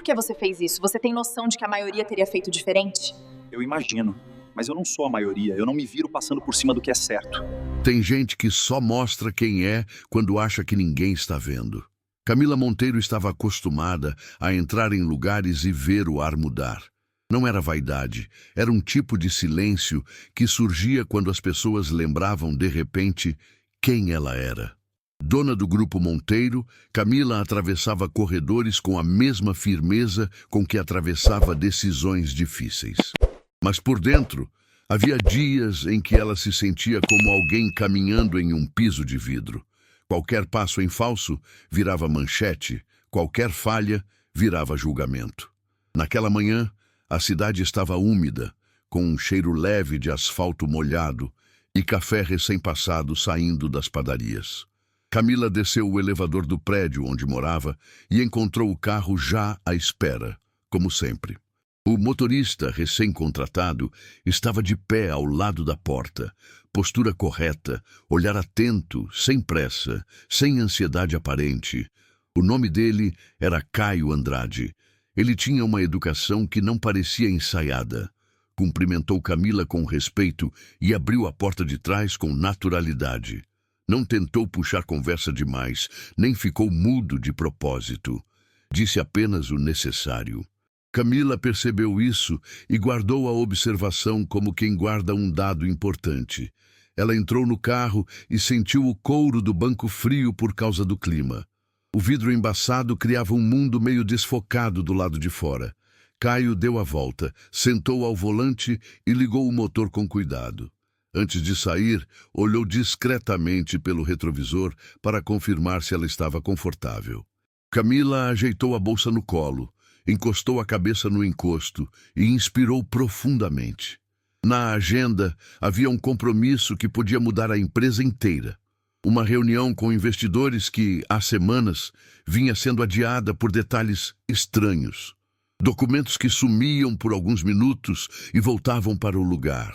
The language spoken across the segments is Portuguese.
que você fez isso? Você tem noção de que a maioria teria feito diferente? Eu imagino, mas eu não sou a maioria, eu não me viro passando por cima do que é certo. Tem gente que só mostra quem é quando acha que ninguém está vendo. Camila Monteiro estava acostumada a entrar em lugares e ver o ar mudar. Não era vaidade, era um tipo de silêncio que surgia quando as pessoas lembravam de repente quem ela era. Dona do Grupo Monteiro, Camila atravessava corredores com a mesma firmeza com que atravessava decisões difíceis. Mas por dentro, havia dias em que ela se sentia como alguém caminhando em um piso de vidro. Qualquer passo em falso virava manchete, qualquer falha virava julgamento. Naquela manhã, a cidade estava úmida, com um cheiro leve de asfalto molhado e café recém-passado saindo das padarias. Camila desceu o elevador do prédio onde morava e encontrou o carro já à espera, como sempre. O motorista recém-contratado estava de pé ao lado da porta, postura correta, olhar atento, sem pressa, sem ansiedade aparente. O nome dele era Caio Andrade. Ele tinha uma educação que não parecia ensaiada. Cumprimentou Camila com respeito e abriu a porta de trás com naturalidade. Não tentou puxar conversa demais, nem ficou mudo de propósito. Disse apenas o necessário. Camila percebeu isso e guardou a observação como quem guarda um dado importante. Ela entrou no carro e sentiu o couro do banco frio por causa do clima. O vidro embaçado criava um mundo meio desfocado do lado de fora. Caio deu a volta, sentou ao volante e ligou o motor com cuidado. Antes de sair, olhou discretamente pelo retrovisor para confirmar se ela estava confortável. Camila ajeitou a bolsa no colo, encostou a cabeça no encosto e inspirou profundamente. Na agenda, havia um compromisso que podia mudar a empresa inteira. Uma reunião com investidores que, há semanas, vinha sendo adiada por detalhes estranhos. Documentos que sumiam por alguns minutos e voltavam para o lugar.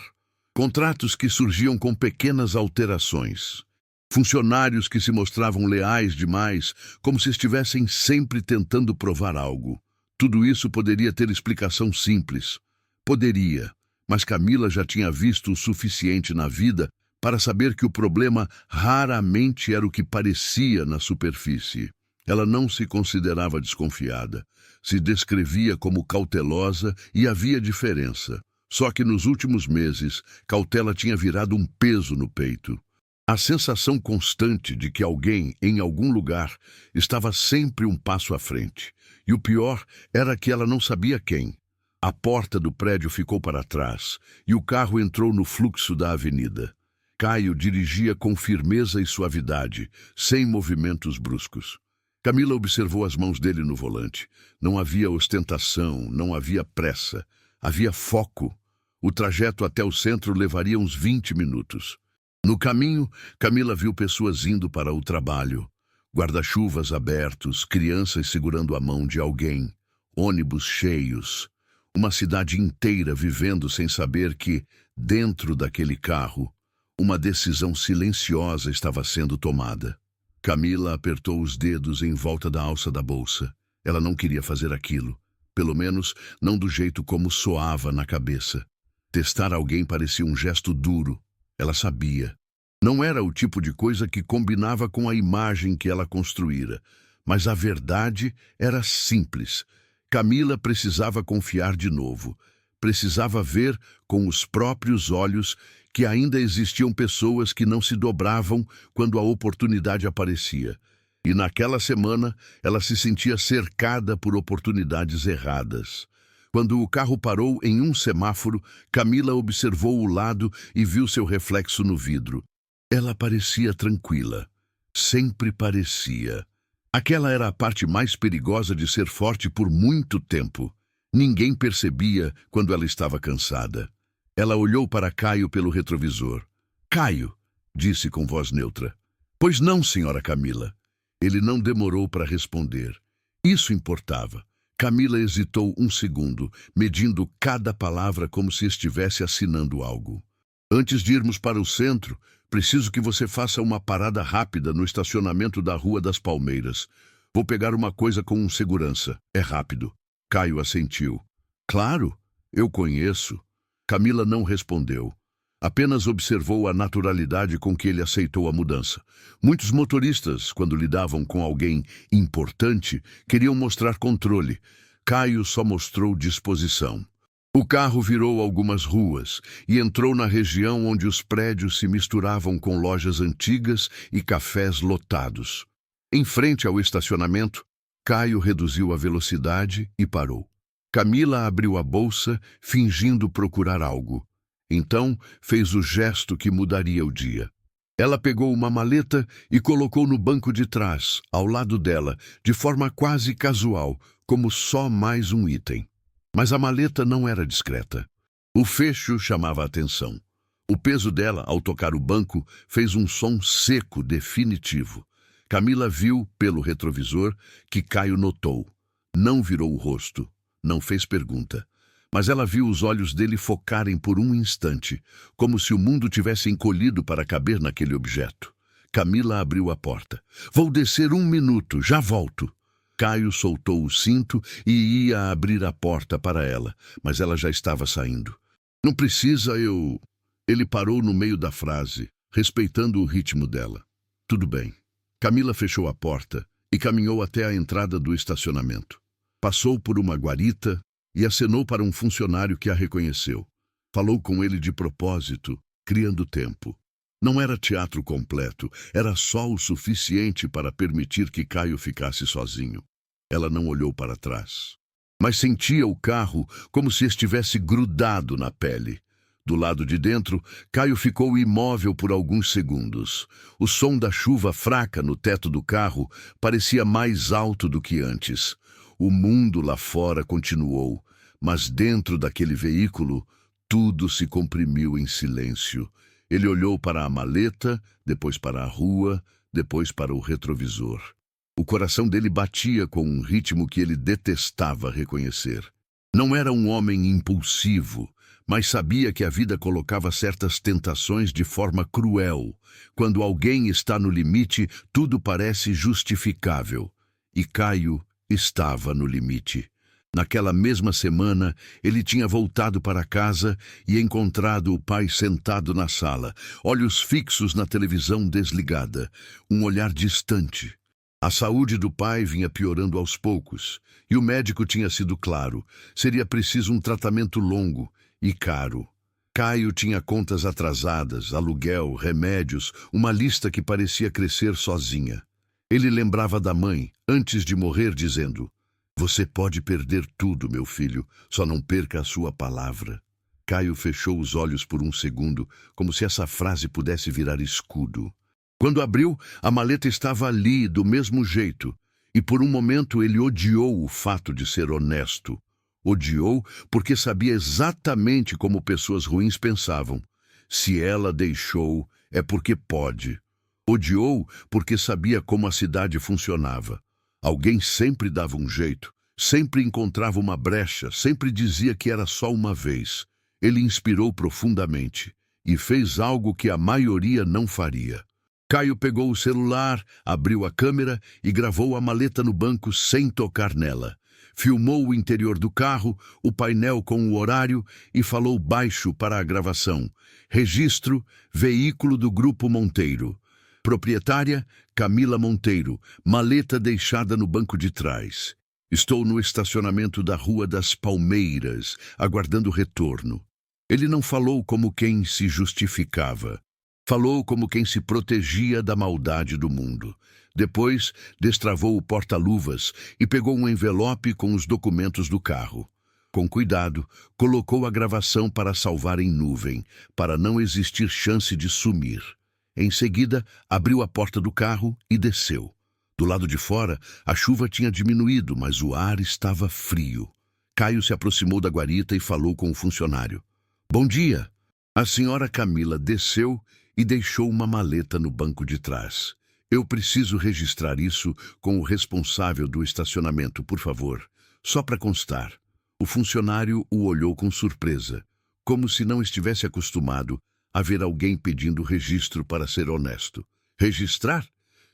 Contratos que surgiam com pequenas alterações. Funcionários que se mostravam leais demais, como se estivessem sempre tentando provar algo. Tudo isso poderia ter explicação simples. Poderia, mas Camila já tinha visto o suficiente na vida para saber que o problema raramente era o que parecia na superfície. Ela não se considerava desconfiada, se descrevia como cautelosa e havia diferença. Só que nos últimos meses, cautela tinha virado um peso no peito. A sensação constante de que alguém, em algum lugar, estava sempre um passo à frente. E o pior era que ela não sabia quem. A porta do prédio ficou para trás e o carro entrou no fluxo da avenida. Caio dirigia com firmeza e suavidade, sem movimentos bruscos. Camila observou as mãos dele no volante. Não havia ostentação, não havia pressa. Havia foco. O trajeto até o centro levaria uns 20 minutos. No caminho, Camila viu pessoas indo para o trabalho. Guarda-chuvas abertos, crianças segurando a mão de alguém, ônibus cheios. Uma cidade inteira vivendo sem saber que, dentro daquele carro, uma decisão silenciosa estava sendo tomada. Camila apertou os dedos em volta da alça da bolsa. Ela não queria fazer aquilo. Pelo menos, não do jeito como soava na cabeça. Testar alguém parecia um gesto duro. Ela sabia. Não era o tipo de coisa que combinava com a imagem que ela construíra. Mas a verdade era simples. Camila precisava confiar de novo. Precisava ver com os próprios olhos que ainda existiam pessoas que não se dobravam quando a oportunidade aparecia. E naquela semana, ela se sentia cercada por oportunidades erradas. Quando o carro parou em um semáforo, Camila observou o lado e viu seu reflexo no vidro. Ela parecia tranquila. Sempre parecia. Aquela era a parte mais perigosa de ser forte por muito tempo. Ninguém percebia quando ela estava cansada. Ela olhou para Caio pelo retrovisor. "Caio", disse com voz neutra. "Pois não, senhora Camila." Ele não demorou para responder. Isso importava. Camila hesitou um segundo, medindo cada palavra como se estivesse assinando algo. "Antes de irmos para o centro, preciso que você faça uma parada rápida no estacionamento da Rua das Palmeiras. Vou pegar uma coisa com um segurança. É rápido." Caio assentiu. Claro, eu conheço. Camila não respondeu. Apenas observou a naturalidade com que ele aceitou a mudança. Muitos motoristas, quando lidavam com alguém importante, queriam mostrar controle. Caio só mostrou disposição. O carro virou algumas ruas e entrou na região onde os prédios se misturavam com lojas antigas e cafés lotados. Em frente ao estacionamento, Caio reduziu a velocidade e parou. Camila abriu a bolsa, fingindo procurar algo. Então, fez o gesto que mudaria o dia. Ela pegou uma maleta e colocou no banco de trás, ao lado dela, de forma quase casual, como só mais um item. Mas a maleta não era discreta. O fecho chamava a atenção. O peso dela, ao tocar o banco, fez um som seco definitivo. Camila viu, pelo retrovisor, que Caio notou. Não virou o rosto, não fez pergunta. Mas ela viu os olhos dele focarem por um instante, como se o mundo tivesse encolhido para caber naquele objeto. Camila abriu a porta. Vou descer 1 minuto, já volto. Caio soltou o cinto e ia abrir a porta para ela, mas ela já estava saindo. Não precisa, eu... Ele parou no meio da frase, respeitando o ritmo dela. Tudo bem. Camila fechou a porta e caminhou até a entrada do estacionamento. Passou por uma guarita e acenou para um funcionário que a reconheceu. Falou com ele de propósito, criando tempo. Não era teatro completo, era só o suficiente para permitir que Caio ficasse sozinho. Ela não olhou para trás, mas sentia o carro como se estivesse grudado na pele. Do lado de dentro, Caio ficou imóvel por alguns segundos. O som da chuva fraca no teto do carro parecia mais alto do que antes. O mundo lá fora continuou, mas dentro daquele veículo, tudo se comprimiu em silêncio. Ele olhou para a maleta, depois para a rua, depois para o retrovisor. O coração dele batia com um ritmo que ele detestava reconhecer. Não era um homem impulsivo, mas sabia que a vida colocava certas tentações de forma cruel. Quando alguém está no limite, tudo parece justificável. E Caio estava no limite. Naquela mesma semana, ele tinha voltado para casa e encontrado o pai sentado na sala, olhos fixos na televisão desligada, um olhar distante. A saúde do pai vinha piorando aos poucos, e o médico tinha sido claro, seria preciso um tratamento longo e caro. Caio tinha contas atrasadas, aluguel, remédios, uma lista que parecia crescer sozinha. Ele lembrava da mãe, antes de morrer, dizendo: "Você pode perder tudo, meu filho, só não perca a sua palavra." Caio fechou os olhos por um segundo, como se essa frase pudesse virar escudo. Quando abriu, a maleta estava ali, do mesmo jeito, e por um momento ele odiou o fato de ser honesto. Odiou porque sabia exatamente como pessoas ruins pensavam. Se ela deixou, é porque pode. Odiou porque sabia como a cidade funcionava. Alguém sempre dava um jeito, sempre encontrava uma brecha, sempre dizia que era só uma vez. Ele inspirou profundamente e fez algo que a maioria não faria. Caio pegou o celular, abriu a câmera e gravou a maleta no banco sem tocar nela. Filmou o interior do carro, o painel com o horário e falou baixo para a gravação. Registro, veículo do Grupo Monteiro. Proprietária, Camila Monteiro, maleta deixada no banco de trás. Estou no estacionamento da Rua das Palmeiras, aguardando retorno. Ele não falou como quem se justificava. Falou como quem se protegia da maldade do mundo. Depois, destravou o porta-luvas e pegou um envelope com os documentos do carro. Com cuidado, colocou a gravação para salvar em nuvem, para não existir chance de sumir. Em seguida, abriu a porta do carro e desceu. Do lado de fora, a chuva tinha diminuído, mas o ar estava frio. Caio se aproximou da guarita e falou com o funcionário. "Bom dia." A senhora Camila desceu e deixou uma maleta no banco de trás. "Eu preciso registrar isso com o responsável do estacionamento, por favor. Só para constar." O funcionário o olhou com surpresa, como se não estivesse acostumado a ver alguém pedindo registro para ser honesto. "Registrar?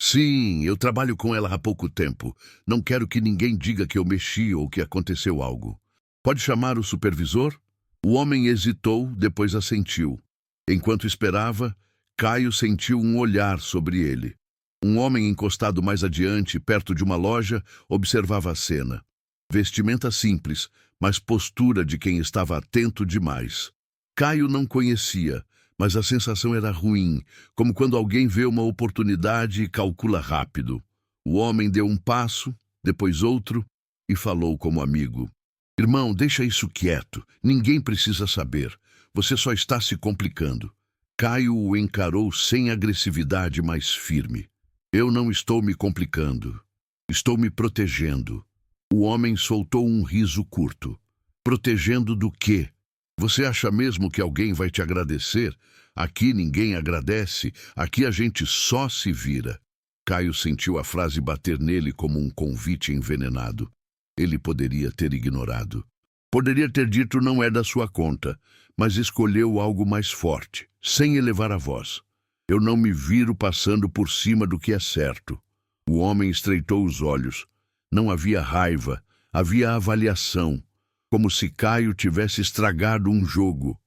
Sim, eu trabalho com ela há pouco tempo. Não quero que ninguém diga que eu mexi ou que aconteceu algo. Pode chamar o supervisor? O homem hesitou, depois assentiu. Enquanto esperava, Caio sentiu um olhar sobre ele. Um homem encostado mais adiante, perto de uma loja, observava a cena. Vestimenta simples, mas postura de quem estava atento demais. Caio não conhecia, mas a sensação era ruim, como quando alguém vê uma oportunidade e calcula rápido. O homem deu um passo, depois outro, e falou como amigo. Irmão, deixa isso quieto. Ninguém precisa saber. Você só está se complicando. Caio o encarou sem agressividade, mas firme. Eu não estou me complicando. Estou me protegendo. O homem soltou um riso curto. Protegendo do quê? Você acha mesmo que alguém vai te agradecer? Aqui ninguém agradece. Aqui a gente só se vira. Caio sentiu a frase bater nele como um convite envenenado. Ele poderia ter ignorado. Poderia ter dito não é da sua conta, mas escolheu algo mais forte, sem elevar a voz. Eu não me viro passando por cima do que é certo. O homem estreitou os olhos. Não havia raiva, havia avaliação, como se Caio tivesse estragado um jogo.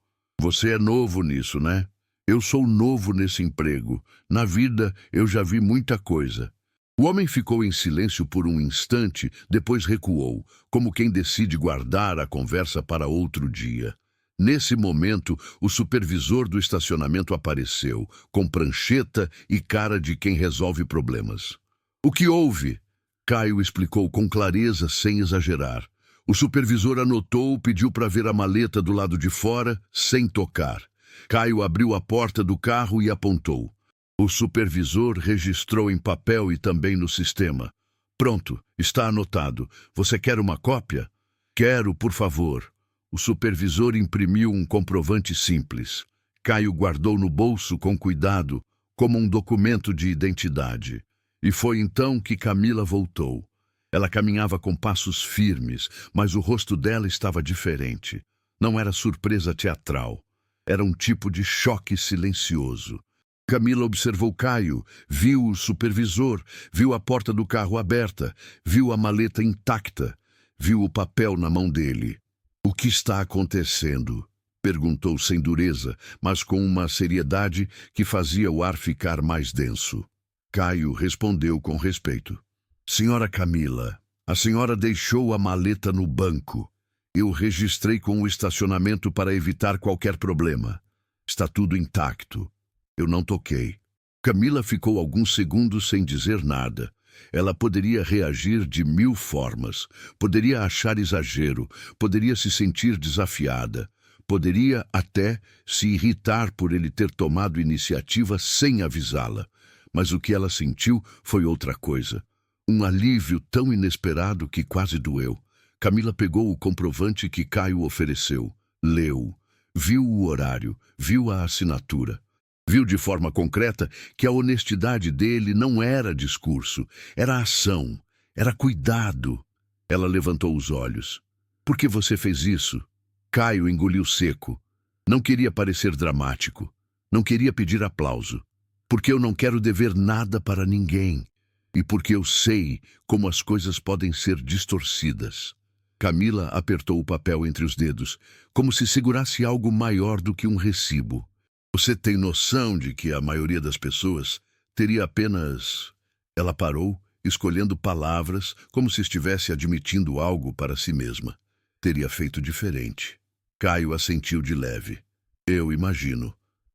Você é novo nisso, né? Eu sou novo nesse emprego. Na vida, eu já vi muita coisa. O homem ficou em silêncio por um instante, depois recuou, como quem decide guardar a conversa para outro dia. Nesse momento, o supervisor do estacionamento apareceu, com prancheta e cara de quem resolve problemas. O que houve? Caio explicou com clareza, sem exagerar. O supervisor anotou, pediu para ver a maleta do lado de fora, sem tocar. Caio abriu a porta do carro e apontou. O supervisor registrou em papel e também no sistema. Pronto, está anotado. Você quer uma cópia? Quero, por favor. O supervisor imprimiu um comprovante simples. Caio guardou no bolso com cuidado, como um documento de identidade. E foi então que Camila voltou. Ela caminhava com passos firmes, mas o rosto dela estava diferente. Não era surpresa teatral. Era um tipo de choque silencioso. Camila observou Caio, viu o supervisor, viu a porta do carro aberta, viu a maleta intacta, viu o papel na mão dele. O que está acontecendo? Perguntou sem dureza, mas com uma seriedade que fazia o ar ficar mais denso. Caio respondeu com respeito. Senhora Camila, a senhora deixou a maleta no banco. Eu registrei com o estacionamento para evitar qualquer problema. Está tudo intacto. Eu não toquei. Camila ficou alguns segundos sem dizer nada. Ela poderia reagir de 1000 formas. Poderia achar exagero. Poderia se sentir desafiada. Poderia até se irritar por ele ter tomado iniciativa sem avisá-la. Mas o que ela sentiu foi outra coisa. Um alívio tão inesperado que quase doeu. Camila pegou o comprovante que Caio ofereceu. Leu. Viu o horário. Viu a assinatura. Viu de forma concreta que a honestidade dele não era discurso, era ação, era cuidado. Ela levantou os olhos. Por que você fez isso? Caio engoliu seco. Não queria parecer dramático. Não queria pedir aplauso. Porque eu não quero dever nada para ninguém. E porque eu sei como as coisas podem ser distorcidas. Camila apertou o papel entre os dedos, como se segurasse algo maior do que um recibo. Você tem noção de que a maioria das pessoas teria apenas... Ela parou, escolhendo palavras, como se estivesse admitindo algo para si mesma. Teria feito diferente. Caio assentiu de leve. Eu imagino.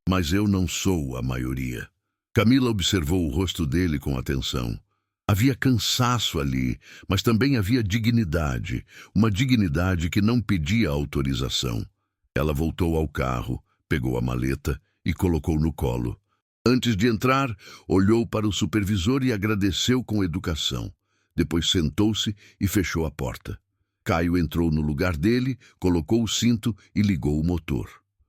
Mas eu não sou a maioria. Camila observou o rosto dele com atenção. Havia cansaço ali, mas também havia dignidade. Uma dignidade que não pedia autorização. Ela voltou ao carro, pegou a maleta e colocou no colo. Antes de entrar, olhou para o supervisor e agradeceu com educação. Depois sentou-se e fechou a porta. Caio entrou no lugar dele, colocou o cinto e ligou o motor.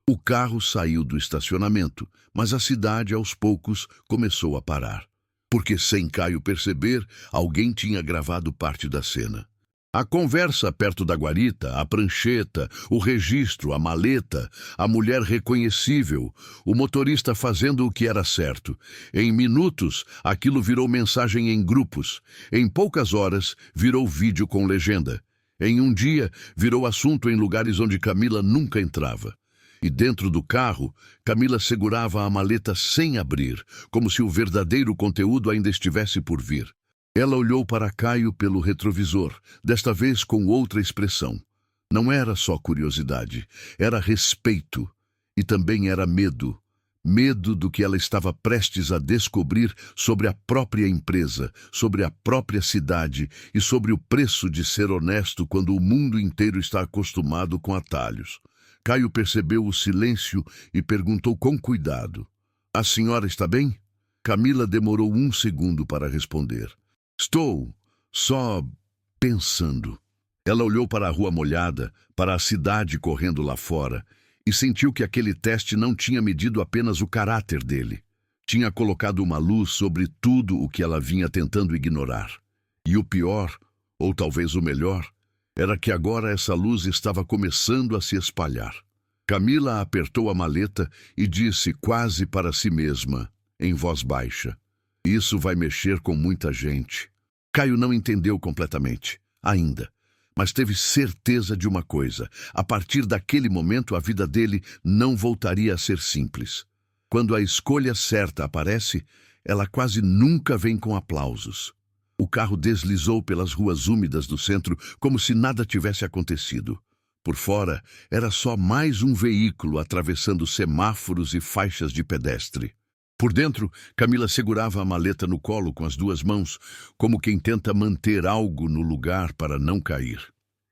O carro saiu do estacionamento, mas a cidade, aos poucos, começou a parar. Porque, sem Caio perceber, alguém tinha gravado parte da cena. A conversa perto da guarita, a prancheta, o registro, a maleta, a mulher reconhecível, o motorista fazendo o que era certo. Em minutos, aquilo virou mensagem em grupos. Em poucas horas, virou vídeo com legenda. Em um dia, virou assunto em lugares onde Camila nunca entrava. E dentro do carro, Camila segurava a maleta sem abrir, como se o verdadeiro conteúdo ainda estivesse por vir. Ela olhou para Caio pelo retrovisor, desta vez com outra expressão. Não era só curiosidade, era respeito e também era medo. Medo do que ela estava prestes a descobrir sobre a própria empresa, sobre a própria cidade e sobre o preço de ser honesto quando o mundo inteiro está acostumado com atalhos. Caio percebeu o silêncio e perguntou com cuidado: "A senhora está bem?" Camila demorou um segundo para responder. "Estou só pensando." Ela olhou para a rua molhada, para a cidade correndo lá fora, e sentiu que aquele teste não tinha medido apenas o caráter dele. Tinha colocado uma luz sobre tudo o que ela vinha tentando ignorar. E o pior, ou talvez o melhor, era que agora essa luz estava começando a se espalhar. Camila apertou a maleta e disse quase para si mesma, em voz baixa: "Isso vai mexer com muita gente." Caio não entendeu completamente, ainda, mas teve certeza de uma coisa: a partir daquele momento a vida dele não voltaria a ser simples. Quando a escolha certa aparece, ela quase nunca vem com aplausos. O carro deslizou pelas ruas úmidas do centro como se nada tivesse acontecido. Por fora, era só mais um veículo atravessando semáforos e faixas de pedestre. Por dentro, Camila segurava a maleta no colo com as duas mãos, como quem tenta manter algo no lugar para não cair.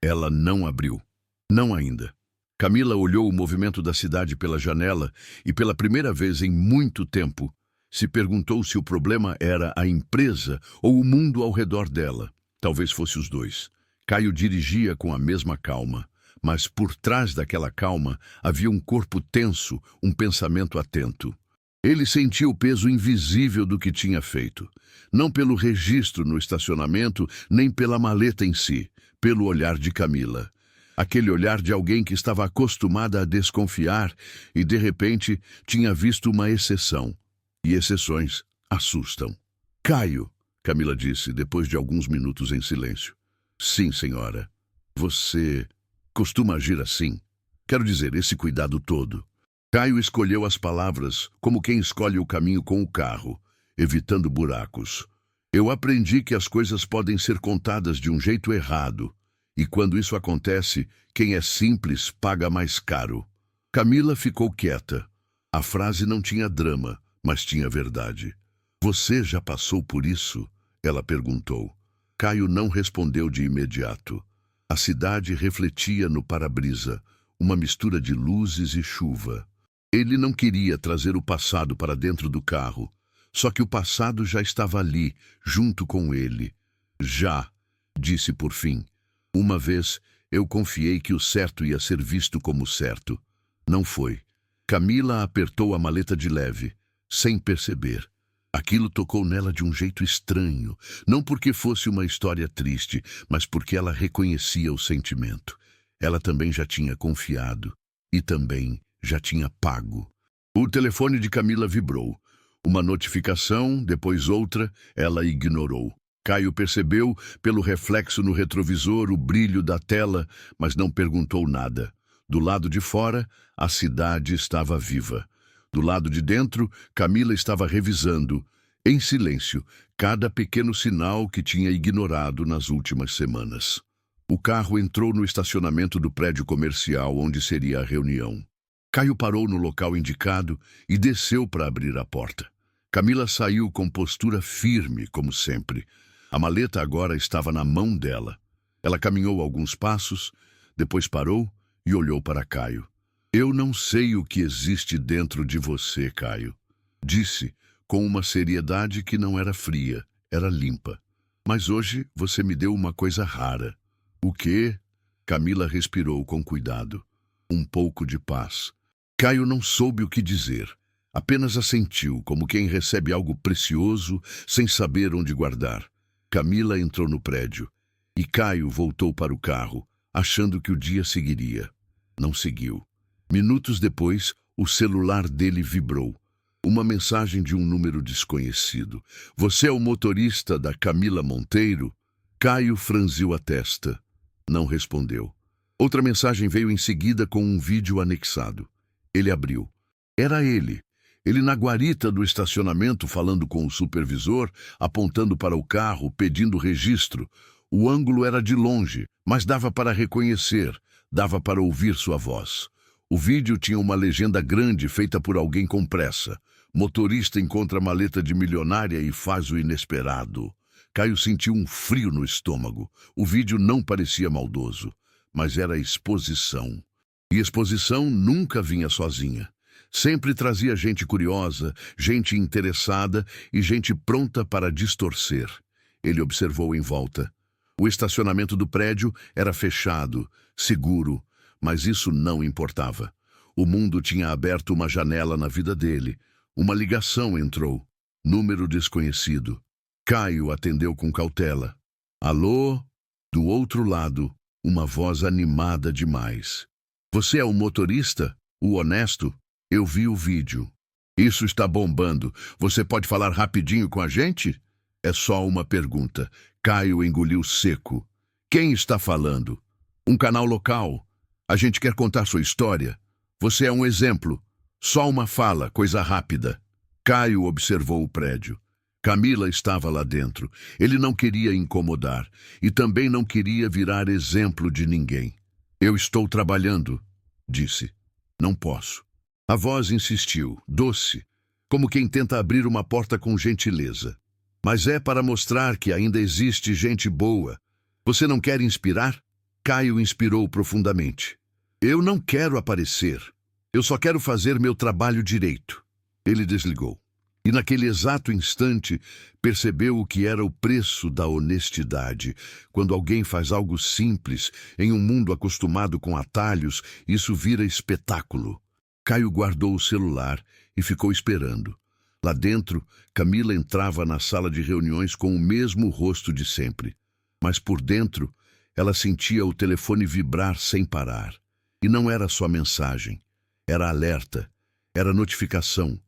Ela não abriu. Não ainda. Camila olhou o movimento da cidade pela janela e, pela primeira vez em muito tempo, se perguntou se o problema era a empresa ou o mundo ao redor dela. Talvez fosse os dois. Caio dirigia com a mesma calma, mas por trás daquela calma havia um corpo tenso, um pensamento atento. Ele sentia o peso invisível do que tinha feito, não pelo registro no estacionamento, nem pela maleta em si, pelo olhar de Camila. Aquele olhar de alguém que estava acostumada a desconfiar e, de repente, tinha visto uma exceção. E exceções assustam. "Caio", Camila disse, depois de alguns minutos em silêncio. "Sim, senhora. Você costuma agir assim? Quero dizer, esse cuidado todo." Caio escolheu as palavras como quem escolhe o caminho com o carro, evitando buracos. "Eu aprendi que as coisas podem ser contadas de um jeito errado, e quando isso acontece, quem é simples paga mais caro." Camila ficou quieta. A frase não tinha drama, mas tinha verdade. "Você já passou por isso?" ela perguntou. Caio não respondeu de imediato. A cidade refletia no para-brisa, uma mistura de luzes e chuva. Ele não queria trazer o passado para dentro do carro, só que o passado já estava ali, junto com ele. "Já", disse por fim. "Uma vez eu confiei que o certo ia ser visto como certo. Não foi." Camila apertou a maleta de leve, sem perceber. Aquilo tocou nela de um jeito estranho, não porque fosse uma história triste, mas porque ela reconhecia o sentimento. Ela também já tinha confiado e também já tinha pago. O telefone de Camila vibrou. Uma notificação, depois outra, ela ignorou. Caio percebeu, pelo reflexo no retrovisor, o brilho da tela, mas não perguntou nada. Do lado de fora, a cidade estava viva. Do lado de dentro, Camila estava revisando, em silêncio, cada pequeno sinal que tinha ignorado nas últimas semanas. O carro entrou no estacionamento do prédio comercial onde seria a reunião. Caio parou no local indicado e desceu para abrir a porta. Camila saiu com postura firme, como sempre. A maleta agora estava na mão dela. Ela caminhou alguns passos, depois parou e olhou para Caio. "Eu não sei o que existe dentro de você, Caio", disse, com uma seriedade que não era fria, era limpa. "Mas hoje você me deu uma coisa rara." "O quê?" Camila respirou com cuidado. "Um pouco de paz." Caio não soube o que dizer. Apenas assentiu, como quem recebe algo precioso, sem saber onde guardar. Camila entrou no prédio. E Caio voltou para o carro, achando que o dia seguiria. Não seguiu. Minutos depois, o celular dele vibrou. Uma mensagem de um número desconhecido. Você é o motorista da Camila Monteiro? Caio franziu a testa. Não respondeu. Outra mensagem veio em seguida com um vídeo anexado. Ele abriu. Era ele. Ele na guarita do estacionamento falando com o supervisor, apontando para o carro, pedindo registro. O ângulo era de longe, mas dava para reconhecer, dava para ouvir sua voz. O vídeo tinha uma legenda grande feita por alguém com pressa. Motorista encontra maleta de milionária e faz o inesperado. Caio sentiu um frio no estômago. O vídeo não parecia maldoso, mas era exposição. E exposição nunca vinha sozinha. Sempre trazia gente curiosa, gente interessada e gente pronta para distorcer. Ele observou em volta. O estacionamento do prédio era fechado, seguro, mas isso não importava. O mundo tinha aberto uma janela na vida dele. Uma ligação entrou. Número desconhecido. Caio atendeu com cautela. Alô? Do outro lado, uma voz animada demais. Você é o motorista? O honesto? Eu vi o vídeo. Isso está bombando. Você pode falar rapidinho com a gente? É só uma pergunta. Caio engoliu seco. Quem está falando? Um canal local. A gente quer contar sua história. Você é um exemplo. Só uma fala, coisa rápida. Caio observou o prédio. Camila estava lá dentro. Ele não queria incomodar e também não queria virar exemplo de ninguém. Eu estou trabalhando, disse. Não posso. A voz insistiu, doce, como quem tenta abrir uma porta com gentileza. Mas é para mostrar que ainda existe gente boa. Você não quer inspirar? Caio inspirou profundamente. Eu não quero aparecer. Eu só quero fazer meu trabalho direito. Ele desligou. E naquele exato instante percebeu o que era o preço da honestidade. Quando alguém faz algo simples, em um mundo acostumado com atalhos, isso vira espetáculo. Caio guardou o celular e ficou esperando. Lá dentro, Camila entrava na sala de reuniões com o mesmo rosto de sempre. Mas por dentro, ela sentia o telefone vibrar sem parar. E não era só mensagem. Era alerta, era notificação.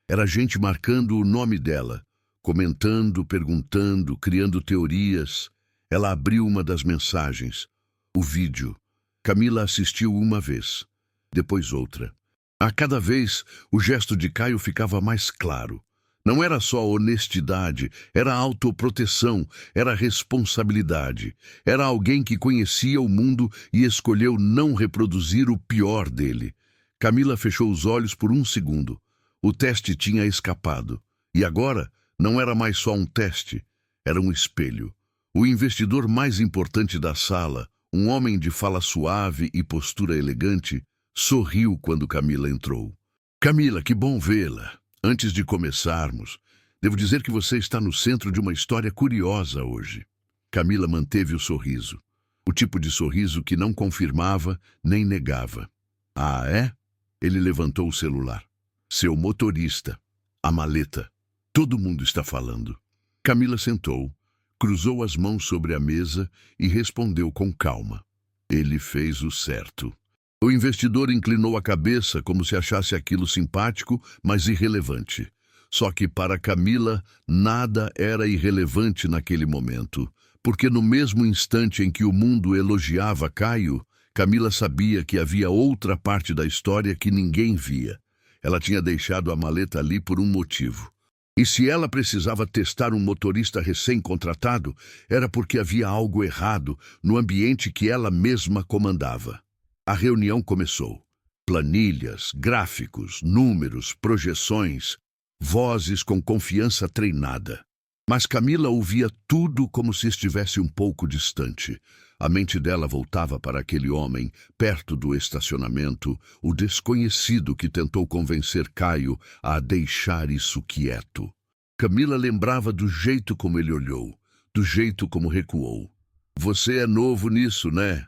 Era gente marcando o nome dela, comentando, perguntando, criando teorias. Ela abriu uma das mensagens. O vídeo. Camila assistiu uma vez, depois outra. A cada vez, o gesto de Caio ficava mais claro. Não era só honestidade, era autoproteção, era responsabilidade. Era alguém que conhecia o mundo e escolheu não reproduzir o pior dele. Camila fechou os olhos por um segundo. O teste tinha escapado. E agora, não era mais só um teste, era um espelho. O investidor mais importante da sala, um homem de fala suave e postura elegante, sorriu quando Camila entrou. Camila, que bom vê-la. Antes de começarmos, devo dizer que você está no centro de uma história curiosa hoje. Camila manteve o sorriso. O tipo de sorriso que não confirmava nem negava. Ah, é? Ele levantou o celular. Seu motorista. A maleta. Todo mundo está falando. Camila sentou, cruzou as mãos sobre a mesa e respondeu com calma. Ele fez o certo. O investidor inclinou a cabeça como se achasse aquilo simpático, mas irrelevante. Só que para Camila, nada era irrelevante naquele momento, porque no mesmo instante em que o mundo elogiava Caio, Camila sabia que havia outra parte da história que ninguém via. Ela tinha deixado a maleta ali por um motivo. E se ela precisava testar um motorista recém-contratado, era porque havia algo errado no ambiente que ela mesma comandava. A reunião começou. Planilhas, gráficos, números, projeções, vozes com confiança treinada. Mas Camila ouvia tudo como se estivesse um pouco distante. A mente dela voltava para aquele homem, perto do estacionamento, o desconhecido que tentou convencer Caio a deixar isso quieto. Camila lembrava do jeito como ele olhou, do jeito como recuou. Você é novo nisso, né?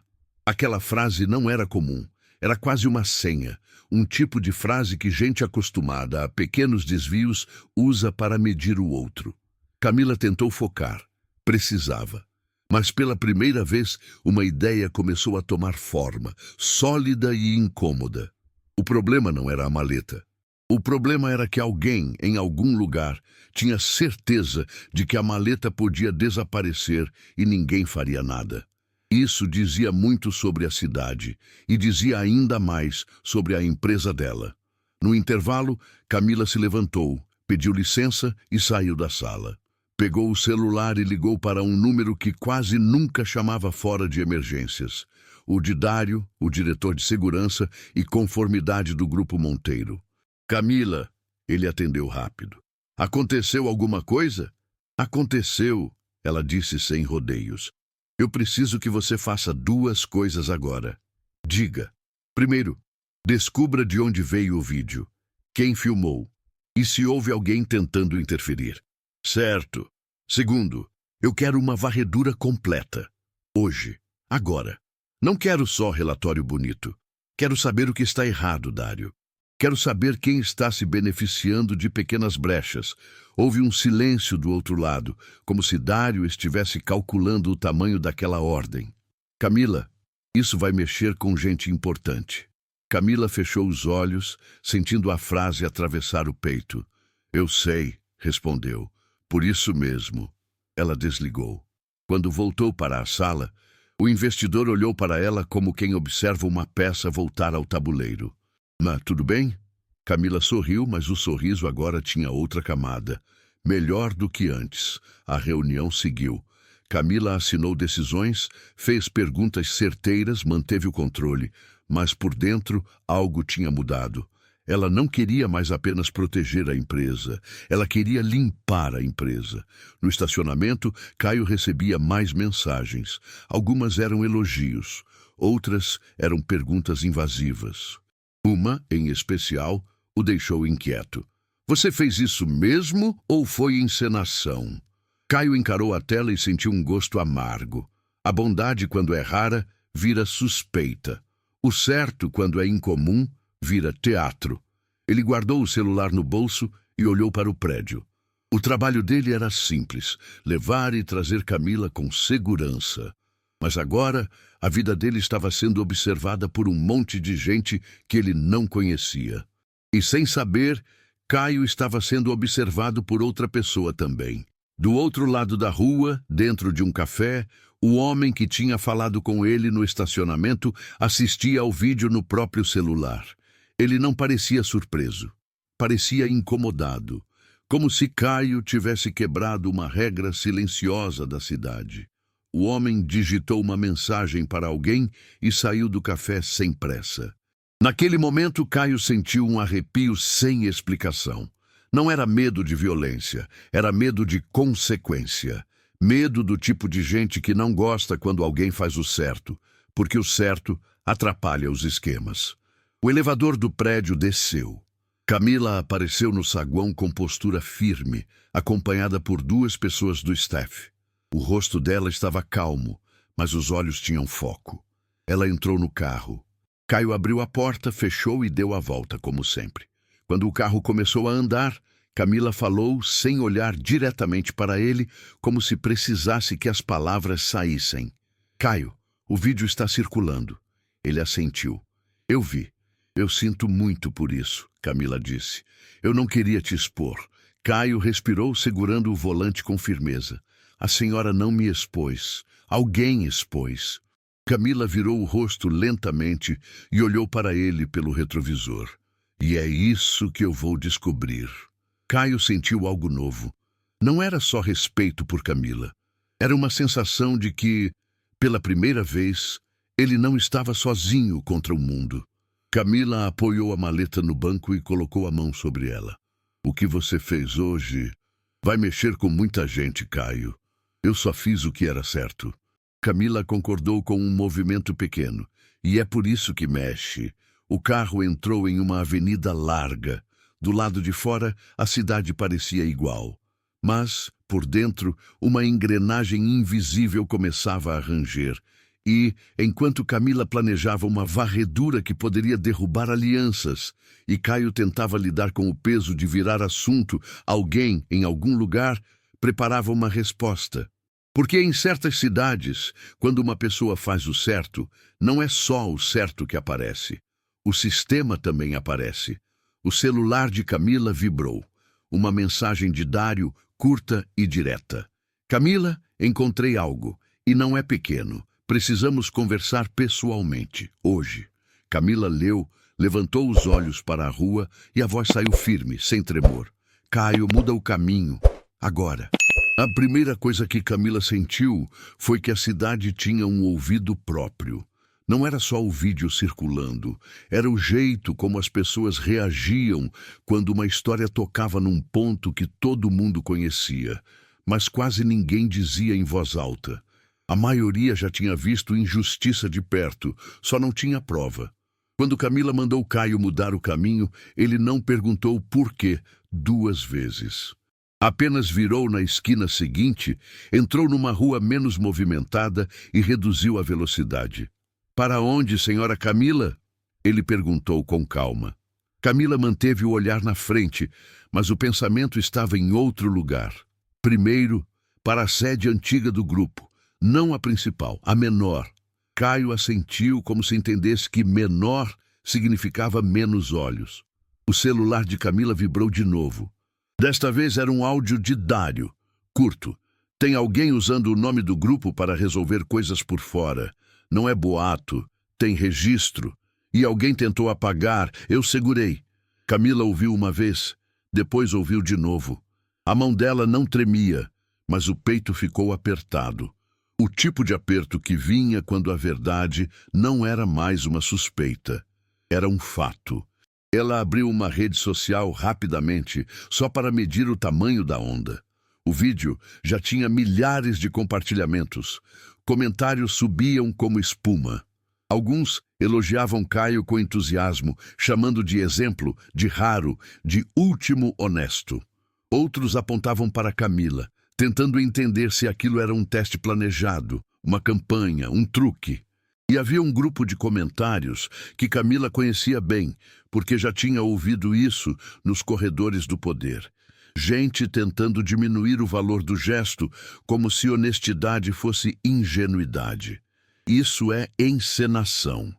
Aquela frase não era comum, era quase uma senha, um tipo de frase que gente acostumada a pequenos desvios usa para medir o outro. Camila tentou focar. Precisava. Mas pela primeira vez, uma ideia começou a tomar forma, sólida e incômoda. O problema não era a maleta. O problema era que alguém, em algum lugar, tinha certeza de que a maleta podia desaparecer e ninguém faria nada. Isso dizia muito sobre a cidade e dizia ainda mais sobre a empresa dela. No intervalo, Camila se levantou, pediu licença e saiu da sala. Pegou o celular e ligou para um número que quase nunca chamava fora de emergências. O de Dário, o diretor de segurança e conformidade do Grupo Monteiro. Camila, ele atendeu rápido. Aconteceu alguma coisa? Aconteceu, ela disse sem rodeios. Eu preciso que você faça 2 coisas agora. Diga. Primeiro, descubra de onde veio o vídeo, quem filmou e se houve alguém tentando interferir. Certo. Segundo, eu quero uma varredura completa. Hoje. Agora. Não quero só relatório bonito. Quero saber o que está errado, Dário. Quero saber quem está se beneficiando de pequenas brechas. Houve um silêncio do outro lado, como se Dário estivesse calculando o tamanho daquela ordem. Camila, isso vai mexer com gente importante. Camila fechou os olhos, sentindo a frase atravessar o peito. Eu sei, respondeu. Por isso mesmo. Ela desligou. Quando voltou para a sala, o investidor olhou para ela como quem observa uma peça voltar ao tabuleiro. Mas tudo bem? Camila sorriu, mas o sorriso agora tinha outra camada. Melhor do que antes. A reunião seguiu. Camila assinou decisões, fez perguntas certeiras, manteve o controle. Mas por dentro, algo tinha mudado. Ela não queria mais apenas proteger a empresa. Ela queria limpar a empresa. No estacionamento, Caio recebia mais mensagens. Algumas eram elogios. Outras eram perguntas invasivas. Uma, em especial, o deixou inquieto. Você fez isso mesmo ou foi encenação? Caio encarou a tela e sentiu um gosto amargo. A bondade, quando é rara, vira suspeita. O certo, quando é incomum, vira teatro. Ele guardou o celular no bolso e olhou para o prédio. O trabalho dele era simples, levar e trazer Camila com segurança. Mas agora, a vida dele estava sendo observada por um monte de gente que ele não conhecia. E sem saber, Caio estava sendo observado por outra pessoa também. Do outro lado da rua, dentro de um café, o homem que tinha falado com ele no estacionamento assistia ao vídeo no próprio celular. Ele não parecia surpreso. Parecia incomodado, como se Caio tivesse quebrado uma regra silenciosa da cidade. O homem digitou uma mensagem para alguém e saiu do café sem pressa. Naquele momento, Caio sentiu um arrepio sem explicação. Não era medo de violência, era medo de consequência. Medo do tipo de gente que não gosta quando alguém faz o certo, porque o certo atrapalha os esquemas. O elevador do prédio desceu. Camila apareceu no saguão com postura firme, acompanhada por 2 pessoas do staff. O rosto dela estava calmo, mas os olhos tinham foco. Ela entrou no carro. Caio abriu a porta, fechou e deu a volta, como sempre. Quando o carro começou a andar, Camila falou sem olhar diretamente para ele, como se precisasse que as palavras saíssem. Caio, o vídeo está circulando. Ele assentiu. Eu vi. Eu sinto muito por isso, Camila disse. Eu não queria te expor. Caio respirou, segurando o volante com firmeza. A senhora não me expôs. Alguém expôs. Camila virou o rosto lentamente e olhou para ele pelo retrovisor. E é isso que eu vou descobrir. Caio sentiu algo novo. Não era só respeito por Camila. Era uma sensação de que, pela primeira vez, ele não estava sozinho contra o mundo. Camila apoiou a maleta no banco e colocou a mão sobre ela. O que você fez hoje vai mexer com muita gente, Caio. Eu só fiz o que era certo. Camila concordou com um movimento pequeno. E é por isso que mexe. O carro entrou em uma avenida larga. Do lado de fora, a cidade parecia igual. Mas, por dentro, uma engrenagem invisível começava a ranger. E, enquanto Camila planejava uma varredura que poderia derrubar alianças, e Caio tentava lidar com o peso de virar assunto, alguém, em algum lugar, preparava uma resposta. Porque em certas cidades, quando uma pessoa faz o certo, não é só o certo que aparece. O sistema também aparece. O celular de Camila vibrou. Uma mensagem de Dário, curta e direta. Camila, encontrei algo. E não é pequeno. Precisamos conversar pessoalmente, hoje. Camila leu, levantou os olhos para a rua e a voz saiu firme, sem tremor. Caio, muda o caminho. Agora. A primeira coisa que Camila sentiu foi que a cidade tinha um ouvido próprio. Não era só o vídeo circulando, era o jeito como as pessoas reagiam quando uma história tocava num ponto que todo mundo conhecia, mas quase ninguém dizia em voz alta. A maioria já tinha visto injustiça de perto, só não tinha prova. Quando Camila mandou Caio mudar o caminho, ele não perguntou por quê 2 vezes. Apenas virou na esquina seguinte, entrou numa rua menos movimentada e reduziu a velocidade. Para onde, senhora Camila? Ele perguntou com calma. Camila manteve o olhar na frente, mas o pensamento estava em outro lugar. Primeiro, para a sede antiga do grupo, não a principal, a menor. Caio assentiu como se entendesse que menor significava menos olhos. O celular de Camila vibrou de novo. Desta vez era um áudio de Dário, curto. Tem alguém usando o nome do grupo para resolver coisas por fora. Não é boato, tem registro. E alguém tentou apagar, eu segurei. Camila ouviu uma vez, depois ouviu de novo. A mão dela não tremia, mas o peito ficou apertado. O tipo de aperto que vinha quando a verdade não era mais uma suspeita. Era um fato. Ela abriu uma rede social rapidamente, só para medir o tamanho da onda. O vídeo já tinha milhares de compartilhamentos. Comentários subiam como espuma. Alguns elogiavam Caio com entusiasmo, chamando de exemplo, de raro, de último honesto. Outros apontavam para Camila, tentando entender se aquilo era um teste planejado, uma campanha, um truque. E havia um grupo de comentários que Camila conhecia bem, porque já tinha ouvido isso nos corredores do poder. Gente tentando diminuir o valor do gesto, como se honestidade fosse ingenuidade. Isso é encenação.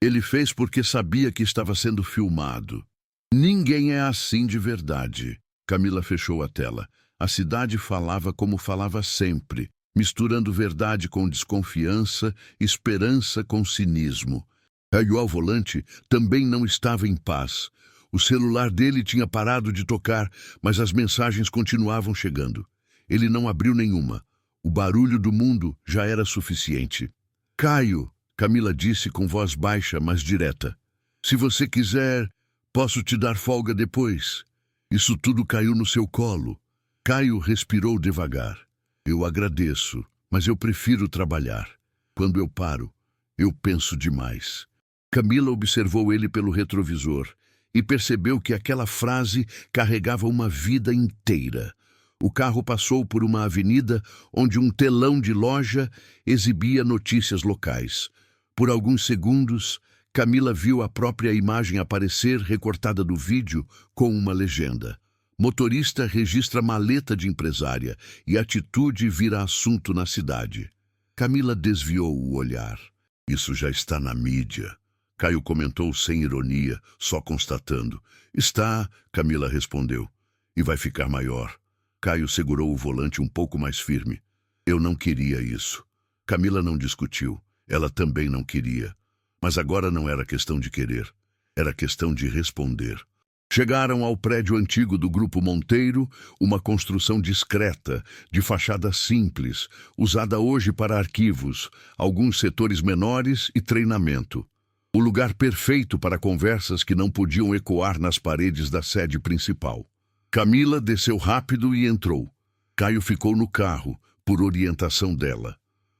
Ele fez porque sabia que estava sendo filmado. Ninguém é assim de verdade. Camila fechou a tela. A cidade falava como falava sempre, misturando verdade com desconfiança, esperança com cinismo. Caio ao volante também não estava em paz. O celular dele tinha parado de tocar, mas as mensagens continuavam chegando. Ele não abriu nenhuma. O barulho do mundo já era suficiente. Caio, Camila disse com voz baixa, mas direta. Se você quiser, posso te dar folga depois. Isso tudo caiu no seu colo. Caio respirou devagar. Eu agradeço, mas eu prefiro trabalhar. Quando eu paro, eu penso demais. Camila observou ele pelo retrovisor e percebeu que aquela frase carregava uma vida inteira. O carro passou por uma avenida onde um telão de loja exibia notícias locais. Por alguns segundos, Camila viu a própria imagem aparecer recortada do vídeo com uma legenda. Motorista registra maleta de empresária e atitude vira assunto na cidade. Camila desviou o olhar. Isso já está na mídia. Caio comentou sem ironia, só constatando. Está, Camila respondeu. E vai ficar maior. Caio segurou o volante um pouco mais firme. Eu não queria isso. Camila não discutiu. Ela também não queria. Mas agora não era questão de querer. Era questão de responder. Chegaram ao prédio antigo do Grupo Monteiro, uma construção discreta, de fachada simples, usada hoje para arquivos, alguns setores menores e treinamento. O lugar perfeito para conversas que não podiam ecoar nas paredes da sede principal. Camila desceu rápido e entrou. Caio ficou no carro, por orientação dela.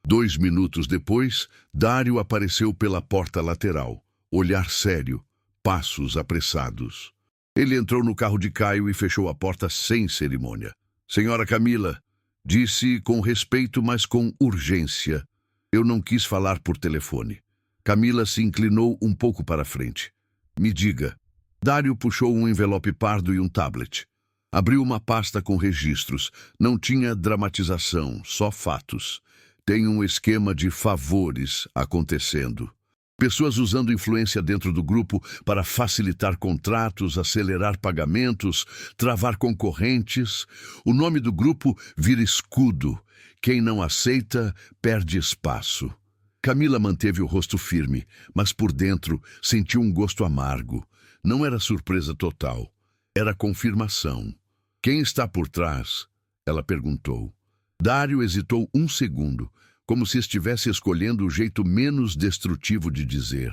2 minutos depois, Dário apareceu pela porta lateral. Olhar sério, passos apressados. Ele entrou no carro de Caio e fechou a porta sem cerimônia. Senhora Camila, disse com respeito, mas com urgência. Eu não quis falar por telefone. Camila se inclinou um pouco para frente. Me diga. Dário puxou um envelope pardo e um tablet. Abriu uma pasta com registros. Não tinha dramatização, só fatos. Tem um esquema de favores acontecendo. Pessoas usando influência dentro do grupo para facilitar contratos, acelerar pagamentos, travar concorrentes. O nome do grupo vira escudo. Quem não aceita, perde espaço. Camila manteve o rosto firme, mas por dentro sentiu um gosto amargo. Não era surpresa total. Era confirmação. Quem está por trás? Ela perguntou. Dário hesitou um segundo, como se estivesse escolhendo o jeito menos destrutivo de dizer.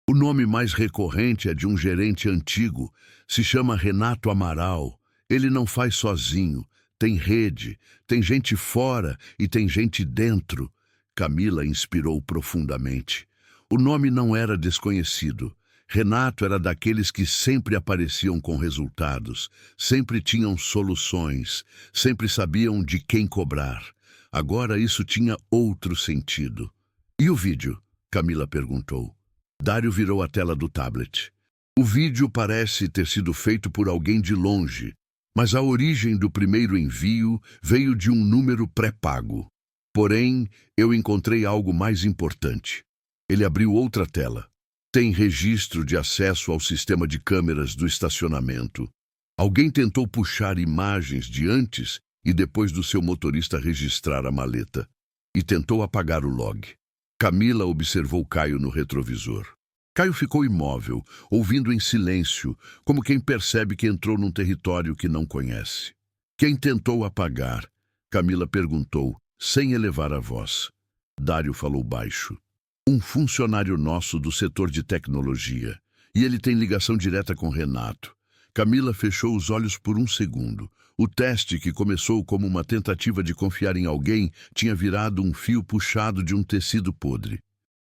O nome mais recorrente é de um gerente antigo. Se chama Renato Amaral. Ele não faz sozinho. Tem rede, tem gente fora e tem gente dentro. Camila inspirou profundamente. O nome não era desconhecido. Renato era daqueles que sempre apareciam com resultados, sempre tinham soluções, sempre sabiam de quem cobrar. Agora isso tinha outro sentido. E o vídeo? Camila perguntou. Dário virou a tela do tablet. O vídeo parece ter sido feito por alguém de longe, mas a origem do primeiro envio veio de um número pré-pago. Porém, eu encontrei algo mais importante. Ele abriu outra tela. Tem registro de acesso ao sistema de câmeras do estacionamento. Alguém tentou puxar imagens de antes e depois do seu motorista registrar a maleta. E tentou apagar o log. Camila observou Caio no retrovisor. Caio ficou imóvel, ouvindo em silêncio, como quem percebe que entrou num território que não conhece. Quem tentou apagar? Camila perguntou, sem elevar a voz. Dário falou baixo. Um funcionário nosso do setor de tecnologia. E ele tem ligação direta com Renato. Camila fechou os olhos por um segundo. O teste, que começou como uma tentativa de confiar em alguém, tinha virado um fio puxado de um tecido podre.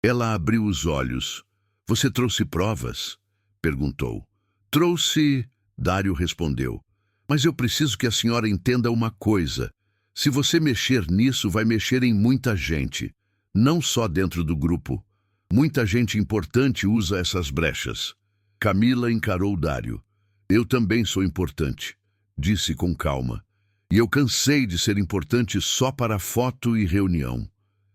Ela abriu os olhos. Você trouxe provas? Perguntou. Trouxe, Dário respondeu. Mas eu preciso que a senhora entenda uma coisa. Se você mexer nisso, vai mexer em muita gente. Não só dentro do grupo. Muita gente importante usa essas brechas. Camila encarou Dário. Eu também sou importante, disse com calma. E eu cansei de ser importante só para foto e reunião.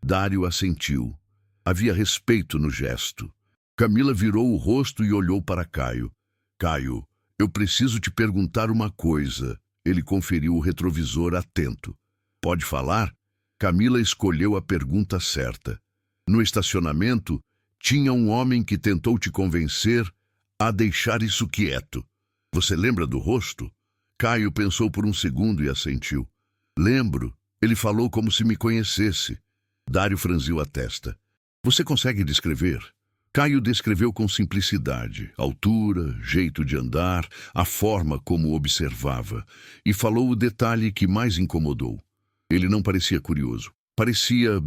Dário assentiu. Havia respeito no gesto. Camila virou o rosto e olhou para Caio. Caio, eu preciso te perguntar uma coisa. Ele conferiu o retrovisor atento. Pode falar? Camila escolheu a pergunta certa. No estacionamento, tinha um homem que tentou te convencer a deixar isso quieto. Você lembra do rosto? Caio pensou por um segundo e assentiu. Lembro. Ele falou como se me conhecesse. Dário franziu a testa. Você consegue descrever? Caio descreveu com simplicidade, altura, jeito de andar, a forma como observava, e falou o detalhe que mais incomodou. Ele não parecia curioso. Parecia